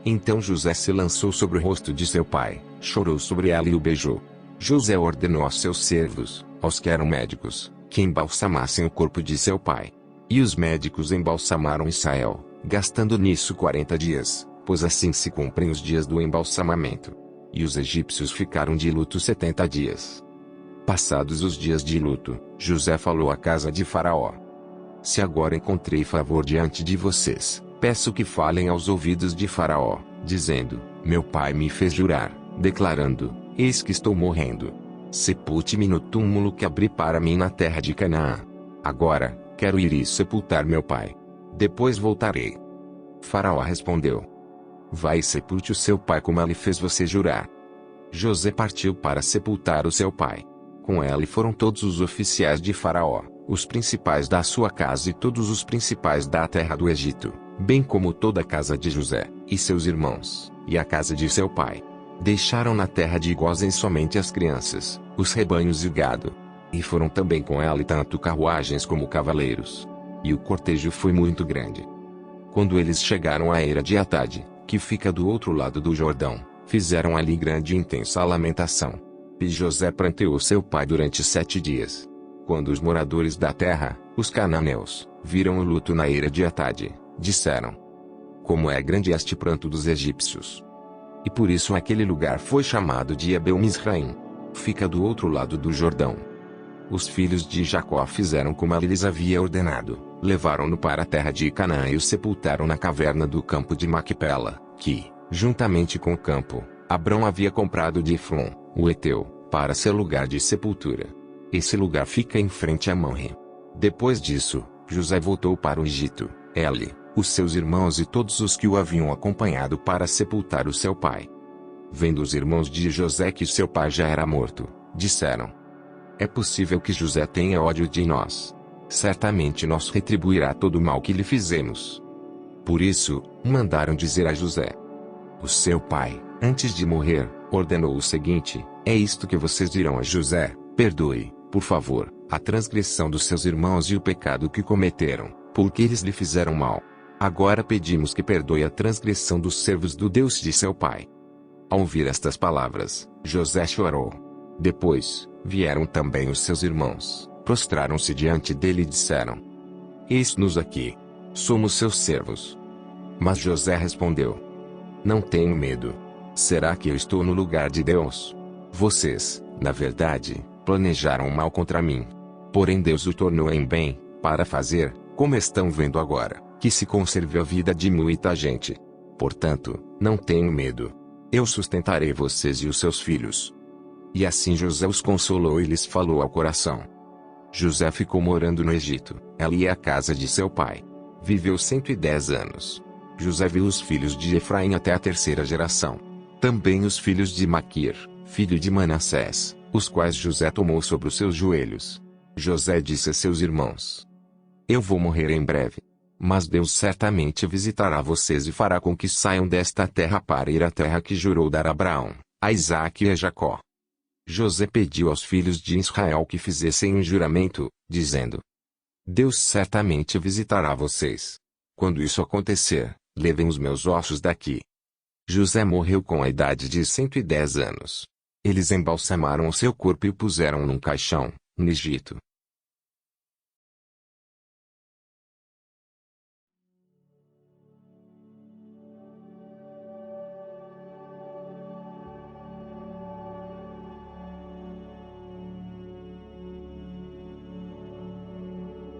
Então José se lançou sobre o rosto de seu pai, chorou sobre ela e o beijou. José ordenou aos seus servos, aos que eram médicos, que embalsamassem o corpo de seu pai. E os médicos embalsamaram Israel, gastando nisso 40 dias, pois assim se cumprem os dias do embalsamamento. E os egípcios ficaram de luto 70 dias. Passados os dias de luto, José falou à casa de Faraó: Se agora encontrei favor diante de vocês, peço que falem aos ouvidos de Faraó, dizendo: Meu pai me fez jurar, declarando: Eis que estou morrendo. Sepulte-me no túmulo que abri para mim na terra de Canaã. Agora, quero ir e sepultar meu pai. Depois voltarei. Faraó respondeu: Vai e sepulte o seu pai como ele fez você jurar. José partiu para sepultar o seu pai. Com ele foram todos os oficiais de Faraó, os principais da sua casa e todos os principais da terra do Egito, bem como toda a casa de José, e seus irmãos, e a casa de seu pai. Deixaram na terra de Gósen somente as crianças, os rebanhos e o gado. E foram também com ela tanto carruagens como cavaleiros. E o cortejo foi muito grande. Quando eles chegaram à eira de Atade, que fica do outro lado do Jordão, fizeram ali grande e intensa lamentação. E José pranteou seu pai durante 7 dias. Quando os moradores da terra, os cananeus, viram o luto na eira de Atade, disseram: Como é grande este pranto dos egípcios! E por isso aquele lugar foi chamado de Abel-Misraim. Fica do outro lado do Jordão. Os filhos de Jacó fizeram como ele lhes havia ordenado, levaram-no para a terra de Canaã e o sepultaram na caverna do campo de Macpela, que, juntamente com o campo, Abrão havia comprado de Efron, o Eteu, para ser lugar de sepultura. Esse lugar fica em frente a Mamre. Depois disso, José voltou para o Egito, ele, os seus irmãos e todos os que o haviam acompanhado para sepultar o seu pai. Vendo os irmãos de José que seu pai já era morto, disseram: É possível que José tenha ódio de nós. Certamente nos retribuirá todo o mal que lhe fizemos. Por isso, mandaram dizer a José: O seu pai, antes de morrer, ordenou o seguinte: É isto que vocês dirão a José: Perdoe, por favor, a transgressão dos seus irmãos e o pecado que cometeram, porque eles lhe fizeram mal. Agora pedimos que perdoe a transgressão dos servos do Deus de seu pai. Ao ouvir estas palavras, José chorou. Depois, vieram também os seus irmãos, prostraram-se diante dele e disseram: Eis-nos aqui. somos seus servos. Mas José respondeu: não tenho medo. Será que eu estou no lugar de Deus? Vocês, na verdade, planejaram mal contra mim. Porém Deus o tornou em bem, para fazer, como estão vendo agora, que se conserve a vida de muita gente. Portanto, não tenho medo. Eu sustentarei vocês e os seus filhos. E assim José os consolou e lhes falou ao coração. José ficou morando no Egito, ali a casa de seu pai. Viveu 110 anos. José viu os filhos de Efraim até a terceira geração. Também os filhos de Maquir, filho de Manassés, os quais José tomou sobre os seus joelhos. José disse a seus irmãos: eu vou morrer em breve. Mas Deus certamente visitará vocês e fará com que saiam desta terra para ir à terra que jurou dar a Abraão, a Isaque e a Jacó. José pediu aos filhos de Israel que fizessem um juramento, dizendo: Deus certamente visitará vocês. Quando isso acontecer, levem os meus ossos daqui. José morreu com a idade de 110 anos. Eles embalsamaram o seu corpo e o puseram num caixão, no Egito.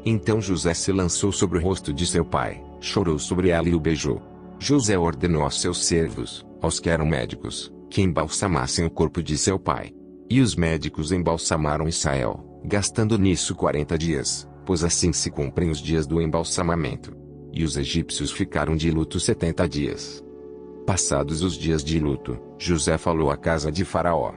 Então José se lançou sobre o rosto de seu pai, chorou sobre ela e o beijou. José ordenou aos seus servos, aos que eram médicos, que embalsamassem o corpo de seu pai. E os médicos embalsamaram Israel, gastando nisso 40 dias, pois assim se cumprem os dias do embalsamamento. E os egípcios ficaram de luto 70 dias. Passados os dias de luto, José falou à casa de Faraó: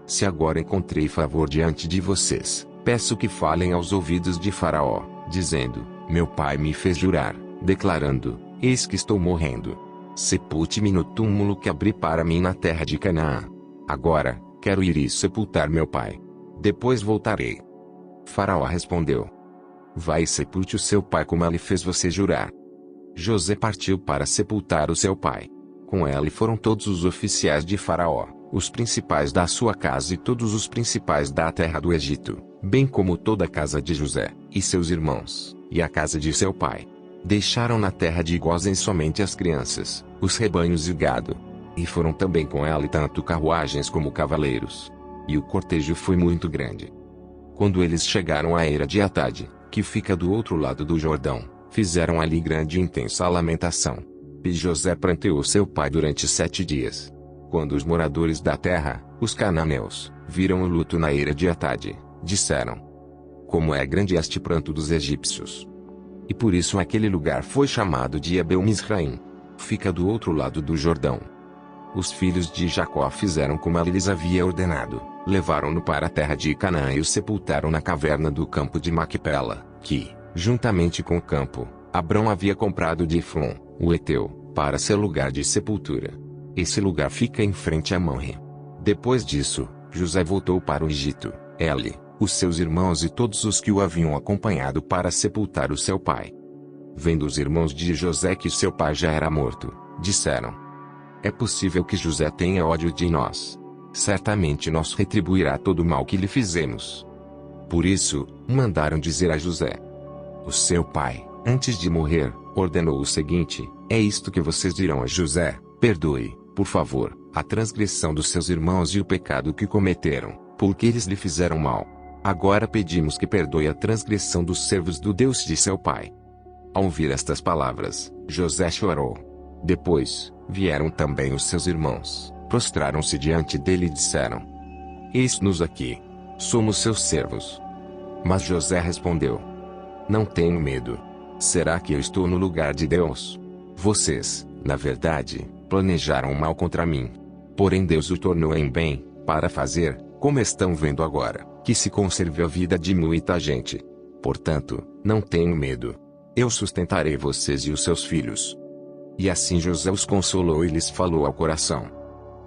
se agora encontrei favor diante de vocês, peço que falem aos ouvidos de Faraó, dizendo: meu pai me fez jurar, declarando: eis que estou morrendo. Sepulte-me no túmulo que abri para mim na terra de Canaã. Agora, quero ir e sepultar meu pai. Depois voltarei. Faraó respondeu: vai e sepulte o seu pai como ele fez você jurar. José partiu para sepultar o seu pai. Com ele foram todos os oficiais de Faraó, os principais da sua casa e todos os principais da terra do Egito, bem como toda a casa de José, e seus irmãos, e a casa de seu pai. Deixaram na terra de Gósen somente as crianças, os rebanhos e o gado. E foram também com ela tanto carruagens como cavaleiros. E o cortejo foi muito grande. Quando eles chegaram à eira de Atade, que fica do outro lado do Jordão, fizeram ali grande e intensa lamentação. E José pranteou seu pai durante 7 dias. Quando os moradores da terra, os cananeus, viram o luto na eira de Atade, disseram: como é grande este pranto dos egípcios! E por isso aquele lugar foi chamado de Abel-Misraim. Fica do outro lado do Jordão. Os filhos de Jacó fizeram como ele lhes havia ordenado, levaram-no para a terra de Canaã e o sepultaram na caverna do campo de Macpela, que, juntamente com o campo, Abrão havia comprado de Efron, o Eteu, para ser lugar de sepultura. Esse lugar fica em frente a Mamre. Depois disso, José voltou para o Egito, ele, os seus irmãos e todos os que o haviam acompanhado para sepultar o seu pai. Vendo os irmãos de José que seu pai já era morto, disseram: é possível que José tenha ódio de nós. Certamente nos retribuirá todo o mal que lhe fizemos. Por isso, mandaram dizer a José: o seu pai, antes de morrer, ordenou o seguinte: é isto que vocês dirão a José: perdoe, por favor, a transgressão dos seus irmãos e o pecado que cometeram, porque eles lhe fizeram mal. Agora pedimos que perdoe a transgressão dos servos do Deus de seu pai. Ao ouvir estas palavras, José chorou. Depois, vieram também os seus irmãos, prostraram-se diante dele e disseram: eis-nos aqui. Somos seus servos. Mas José respondeu: não tenho medo. Será que eu estou no lugar de Deus? Vocês, na verdade, planejaram mal contra mim. Porém Deus o tornou em bem, para fazer, como estão vendo agora, que se conserve a vida de muita gente. Portanto, não tenho medo. Eu sustentarei vocês e os seus filhos. E assim José os consolou e lhes falou ao coração.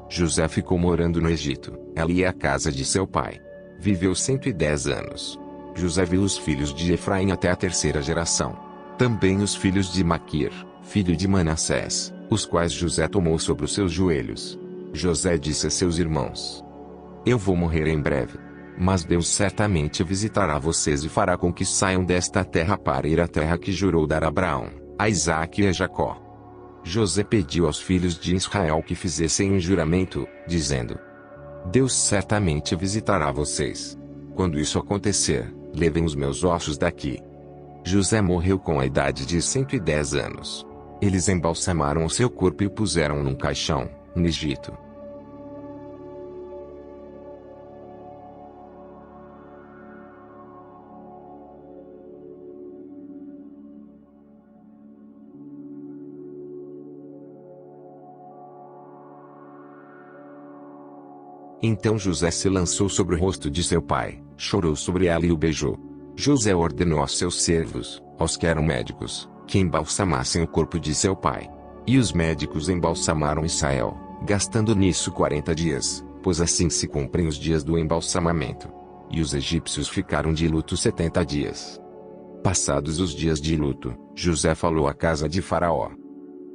José ficou morando no Egito, ali a casa de seu pai. Viveu 110 anos. José viu os filhos de Efraim até a terceira geração. Também os filhos de Maquir, filho de Manassés, os quais José tomou sobre os seus joelhos. José disse a seus irmãos: eu vou morrer em breve. Mas Deus certamente visitará vocês e fará com que saiam desta terra para ir à terra que jurou dar a Abraão, a Isaque e a Jacó. José pediu aos filhos de Israel que fizessem um juramento, dizendo: Deus certamente visitará vocês. Quando isso acontecer, levem os meus ossos daqui. José morreu com a idade de 110 anos. Eles embalsamaram o seu corpo e o puseram num caixão, no Egito. Então José se lançou sobre o rosto de seu pai, chorou sobre ela e o beijou. José ordenou aos seus servos, aos que eram médicos, que embalsamassem o corpo de seu pai. E os médicos embalsamaram Israel, gastando nisso 40 dias, pois assim se cumprem os dias do embalsamamento. E os egípcios ficaram de luto 70 dias. Passados os dias de luto, José falou à casa de Faraó: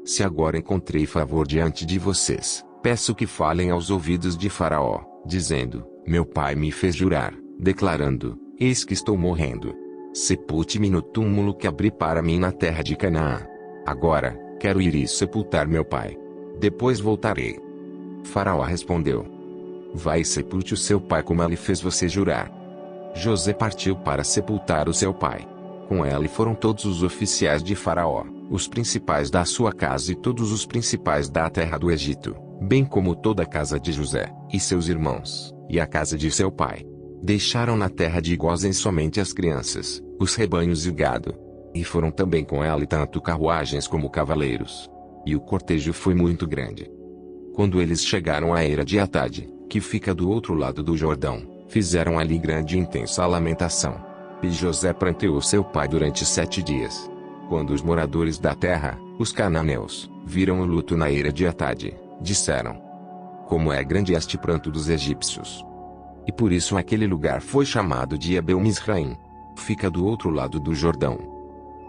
Se agora encontrei favor diante de vocês, peço que falem aos ouvidos de Faraó, dizendo: Meu pai me fez jurar, declarando: Eis que estou morrendo. Sepulte-me no túmulo que abri para mim na terra de Canaã. Agora, quero ir e sepultar meu pai. Depois voltarei. Faraó respondeu: Vai e sepulte o seu pai como ele fez você jurar. José partiu para sepultar o seu pai. Com ele foram todos os oficiais de Faraó, os principais da sua casa e todos os principais da terra do Egito, bem como toda a casa de José, e seus irmãos, e a casa de seu pai. Deixaram na terra de Gósen somente as crianças, os rebanhos e o gado. E foram também com ela tanto carruagens como cavaleiros. E o cortejo foi muito grande. Quando eles chegaram à eira de Atade, que fica do outro lado do Jordão, fizeram ali grande e intensa lamentação. E José pranteou seu pai durante 7 dias. Quando os moradores da terra, os cananeus, viram o luto na eira de Atade, disseram: Como é grande este pranto dos egípcios! E por isso aquele lugar foi chamado de Abel-Misraim. Fica do outro lado do Jordão.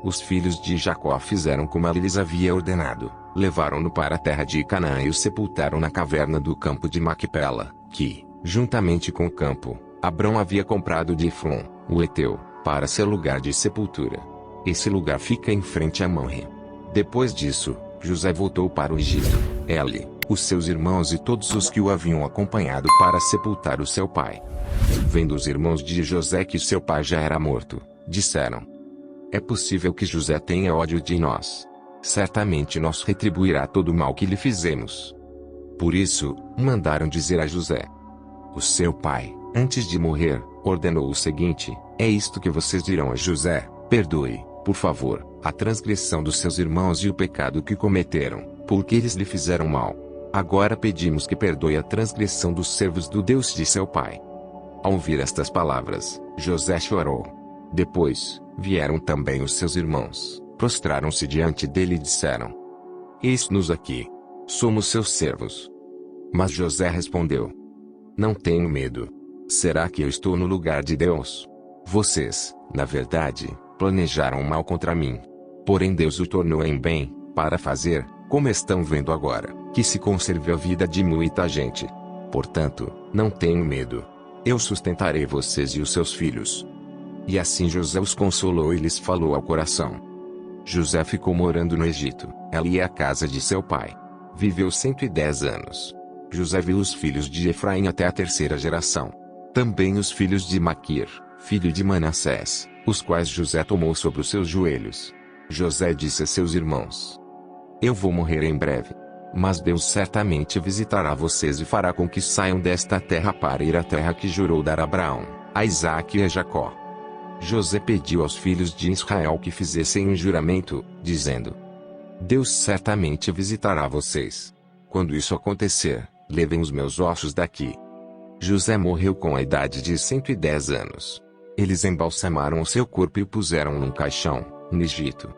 Os filhos de Jacó fizeram como ele lhes havia ordenado. Levaram-no para a terra de Canaã e o sepultaram na caverna do campo de Macpela, que, juntamente com o campo, Abrão havia comprado de Efron, o Eteu, para seu lugar de sepultura. Esse lugar fica em frente a Mamre. Depois disso, José voltou para o Egito. Ele, os seus irmãos e todos os que o haviam acompanhado para sepultar o seu pai. Vendo os irmãos de José que seu pai já era morto, disseram: É possível que José tenha ódio de nós. Certamente nos retribuirá todo o mal que lhe fizemos. Por isso, mandaram dizer a José: O seu pai, antes de morrer, ordenou o seguinte: É isto que vocês dirão a José: Perdoe, por favor, a transgressão dos seus irmãos e o pecado que cometeram, porque eles lhe fizeram mal. Agora pedimos que perdoe a transgressão dos servos do Deus de seu pai. Ao ouvir estas palavras, José chorou. Depois, vieram também os seus irmãos, prostraram-se diante dele e disseram: Eis-nos aqui. Somos seus servos. Mas José respondeu: Não tenho medo. Será que eu estou no lugar de Deus? Vocês, na verdade, planejaram mal contra mim. Porém Deus o tornou em bem, para fazer, como estão vendo agora, que se conserve a vida de muita gente. Portanto, não tenho medo. Eu sustentarei vocês e os seus filhos. E assim José os consolou e lhes falou ao coração. José ficou morando no Egito, ali é a casa de seu pai. Viveu 110 anos. José viu os filhos de Efraim até a 3ª geração. Também os filhos de Maquir, filho de Manassés, os quais José tomou sobre os seus joelhos. José disse a seus irmãos: Eu vou morrer em breve. Mas Deus certamente visitará vocês e fará com que saiam desta terra para ir à terra que jurou dar a Abraão, a Isaque e a Jacó. José pediu aos filhos de Israel que fizessem um juramento, dizendo: Deus certamente visitará vocês. Quando isso acontecer, levem os meus ossos daqui. José morreu com a idade de 110 anos. Eles embalsamaram o seu corpo e o puseram num caixão, no Egito.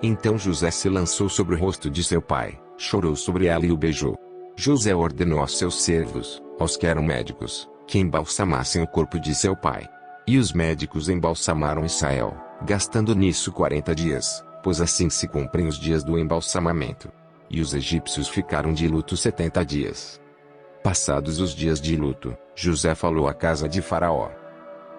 Então José se lançou sobre o rosto de seu pai, chorou sobre ela e o beijou. José ordenou aos seus servos, aos que eram médicos, que embalsamassem o corpo de seu pai. E os médicos embalsamaram Israel, gastando nisso 40 dias, pois assim se cumprem os dias do embalsamamento. E os egípcios ficaram de luto 70 dias. Passados os dias de luto, José falou à casa de Faraó: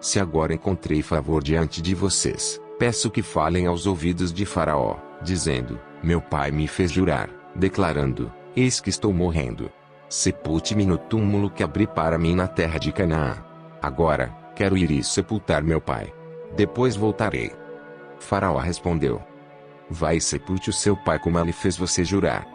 se agora encontrei favor diante de vocês, peço que falem aos ouvidos de Faraó, dizendo: meu pai me fez jurar, declarando: eis que estou morrendo. Sepulte-me no túmulo que abri para mim na terra de Canaã. Agora, quero ir e sepultar meu pai. Depois voltarei. Faraó respondeu: vai e sepulte o seu pai como ele fez você jurar.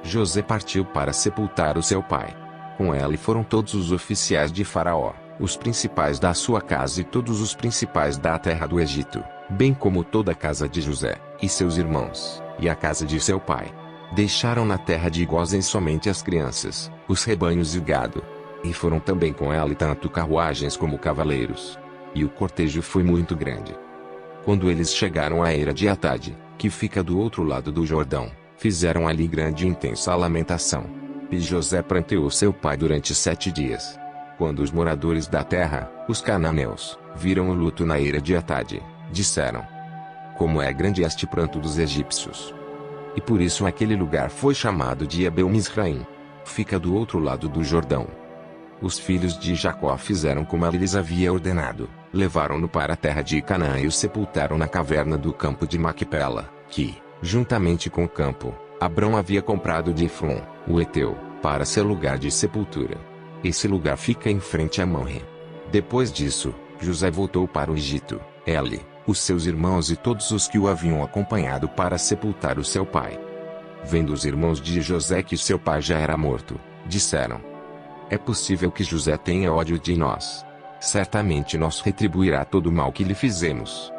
José partiu para sepultar o seu pai. Com ele foram todos os oficiais de Faraó, os principais da sua casa e todos os principais da terra do Egito, bem como toda a casa de José, e seus irmãos, e a casa de seu pai. Deixaram na terra de Gósen somente as crianças, os rebanhos e o gado. E foram também com ele tanto carruagens como cavaleiros. E o cortejo foi muito grande. Quando eles chegaram à eira de Atade, que fica do outro lado do Jordão, fizeram ali grande e intensa lamentação. E José pranteou seu pai durante 7 dias. Quando os moradores da terra, os cananeus, viram o luto na eira de Atade, disseram: como é grande este pranto dos egípcios! E por isso aquele lugar foi chamado de Abel-Misraim. Fica do outro lado do Jordão. Os filhos de Jacó fizeram como ele lhes havia ordenado. Levaram-no para a terra de Canaã e o sepultaram na caverna do campo de Macpela, que, juntamente com o campo, Abrão havia comprado de Efron, o Heteu, para ser lugar de sepultura. Esse lugar fica em frente a Mamre. Depois disso, José voltou para o Egito, ele, os seus irmãos e todos os que o haviam acompanhado para sepultar o seu pai. Vendo os irmãos de José que seu pai já era morto, disseram: é possível que José tenha ódio de nós. Certamente nos retribuirá todo o mal que lhe fizemos.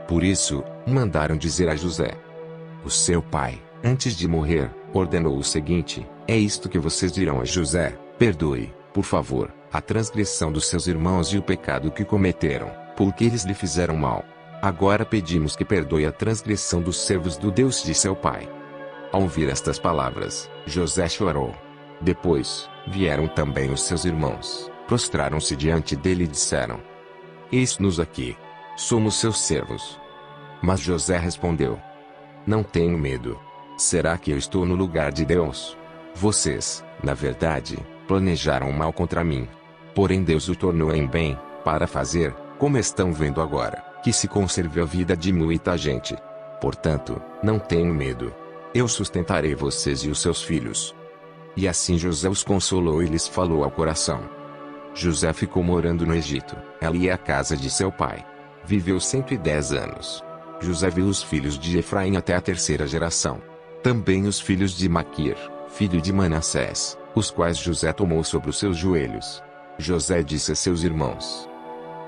Por isso, mandaram dizer a José: o seu pai, antes de morrer, ordenou o seguinte: é isto que vocês dirão a José: perdoe, por favor, a transgressão dos seus irmãos e o pecado que cometeram, porque eles lhe fizeram mal. Agora pedimos que perdoe a transgressão dos servos do Deus de seu pai. Ao ouvir estas palavras, José chorou. Depois, vieram também os seus irmãos, prostraram-se diante dele e disseram: eis-nos aqui. Somos seus servos. Mas José respondeu: não tenho medo. Será que eu estou no lugar de Deus? Vocês, na verdade, planejaram mal contra mim. Porém Deus o tornou em bem, para fazer, como estão vendo agora, que se conserve a vida de muita gente. Portanto, não tenho medo. Eu sustentarei vocês e os seus filhos. E assim José os consolou e lhes falou ao coração. José ficou morando no Egito, ali e a casa de seu pai. Viveu 110 anos. José viu os filhos de Efraim até a 3ª geração. Também os filhos de Maquir, filho de Manassés, os quais José tomou sobre os seus joelhos. José disse a seus irmãos: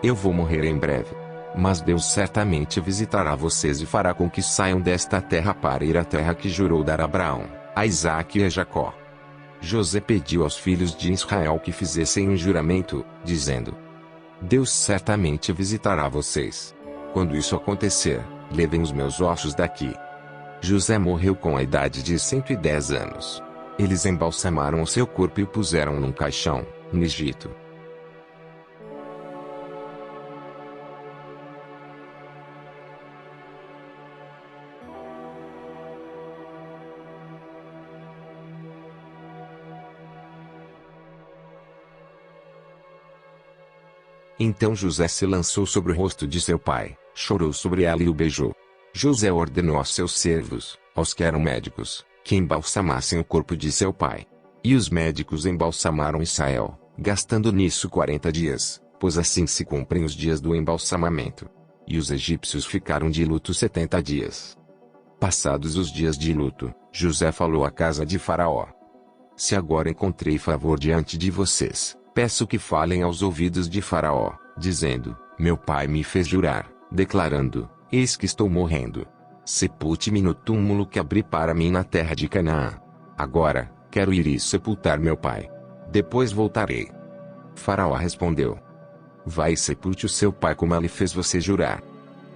eu vou morrer em breve. Mas Deus certamente visitará vocês e fará com que saiam desta terra para ir à terra que jurou dar a Abraão, a Isaque e a Jacó. José pediu aos filhos de Israel que fizessem um juramento, dizendo: Deus certamente visitará vocês. Quando isso acontecer, levem os meus ossos daqui. José morreu com a idade de 110 anos. Eles embalsamaram o seu corpo e o puseram num caixão, no Egito. Então José se lançou sobre o rosto de seu pai, chorou sobre ela e o beijou. José ordenou aos seus servos, aos que eram médicos, que embalsamassem o corpo de seu pai. E os médicos embalsamaram Israel, gastando nisso 40 dias, pois assim se cumprem os dias do embalsamamento. E os egípcios ficaram de luto 70 dias. Passados os dias de luto, José falou à casa de Faraó: Se agora encontrei favor diante de vocês, peço que falem aos ouvidos de Faraó, dizendo: Meu pai me fez jurar, declarando: Eis que estou morrendo. Sepulte-me no túmulo que abri para mim na terra de Canaã. Agora, quero ir e sepultar meu pai. Depois voltarei. Faraó respondeu: Vai e sepulte o seu pai como ele fez você jurar.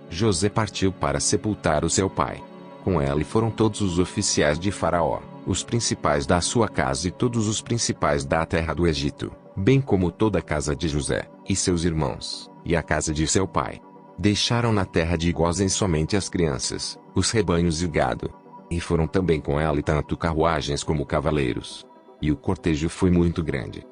José partiu para sepultar o seu pai. Com ele foram todos os oficiais de Faraó, os principais da sua casa e todos os principais da terra do Egito, bem como toda a casa de José, e seus irmãos, e a casa de seu pai. Deixaram na terra de Gósen somente as crianças, os rebanhos e o gado. E foram também com ela tanto carruagens como cavaleiros. E o cortejo foi muito grande.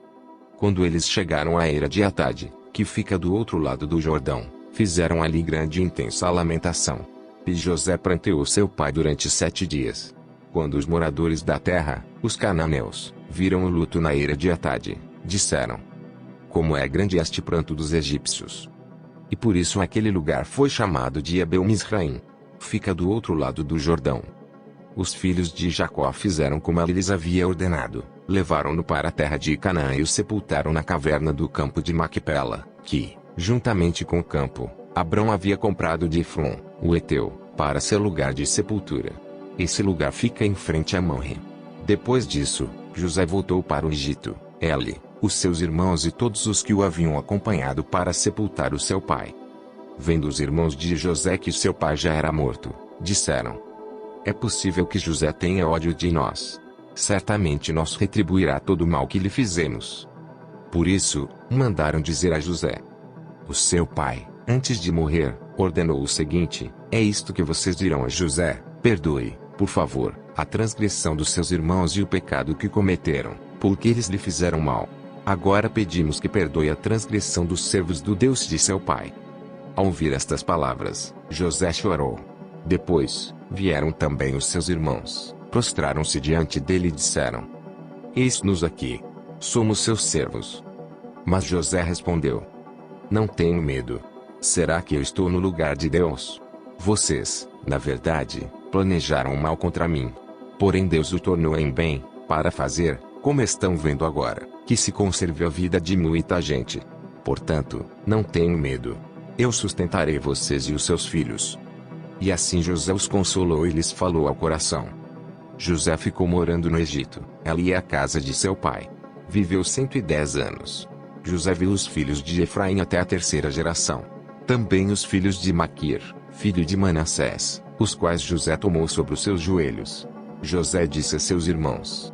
Quando eles chegaram à eira de Atade, que fica do outro lado do Jordão, fizeram ali grande e intensa lamentação. E José pranteou seu pai durante 7 dias. Quando os moradores da terra, os cananeus, viram o luto na eira de Atade, disseram: como é grande este pranto dos egípcios! E por isso aquele lugar foi chamado de Abel-Misraim. Fica do outro lado do Jordão. Os filhos de Jacó fizeram como ele lhes havia ordenado, levaram-no para a terra de Canaã e o sepultaram na caverna do campo de Macpela, que, juntamente com o campo, Abrão havia comprado de Efron, o Eteu, para seu lugar de sepultura. Esse lugar fica em frente a Mamre. Depois disso, José voltou para o Egito, ele, os seus irmãos e todos os que o haviam acompanhado para sepultar o seu pai. Vendo os irmãos de José que seu pai já era morto, disseram: é possível que José tenha ódio de nós. Certamente nos retribuirá todo o mal que lhe fizemos. Por isso, mandaram dizer a José: o seu pai, antes de morrer, ordenou o seguinte: é isto que vocês dirão a José: perdoe, por favor, a transgressão dos seus irmãos e o pecado que cometeram, porque eles lhe fizeram mal. Agora pedimos que perdoe a transgressão dos servos do Deus de seu pai. Ao ouvir estas palavras, José chorou. Depois, vieram também os seus irmãos, prostraram-se diante dele e disseram: eis-nos aqui. Somos seus servos. Mas José respondeu: não tenho medo. Será que eu estou no lugar de Deus? Vocês, na verdade, planejaram mal contra mim. Porém Deus o tornou em bem, para fazer, como estão vendo agora, que se conserve a vida de muita gente. Portanto, não tenho medo. Eu sustentarei vocês e os seus filhos. E assim José os consolou e lhes falou ao coração. José ficou morando no Egito, ali é a casa de seu pai. Viveu 110 anos. José viu os filhos de Efraim até a 3ª geração. Também os filhos de Maquir, filho de Manassés, os quais José tomou sobre os seus joelhos. José disse a seus irmãos: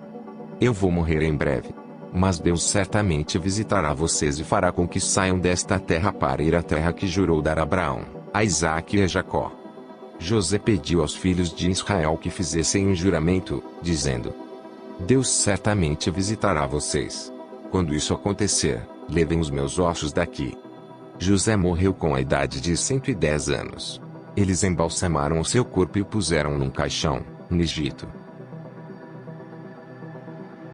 eu vou morrer em breve. Mas Deus certamente visitará vocês e fará com que saiam desta terra para ir à terra que jurou dar a Abraão, a Isaque e a Jacó. José pediu aos filhos de Israel que fizessem um juramento, dizendo: Deus certamente visitará vocês. Quando isso acontecer, levem os meus ossos daqui. José morreu com a idade de 110 anos. Eles embalsamaram o seu corpo e o puseram num caixão, no Egito.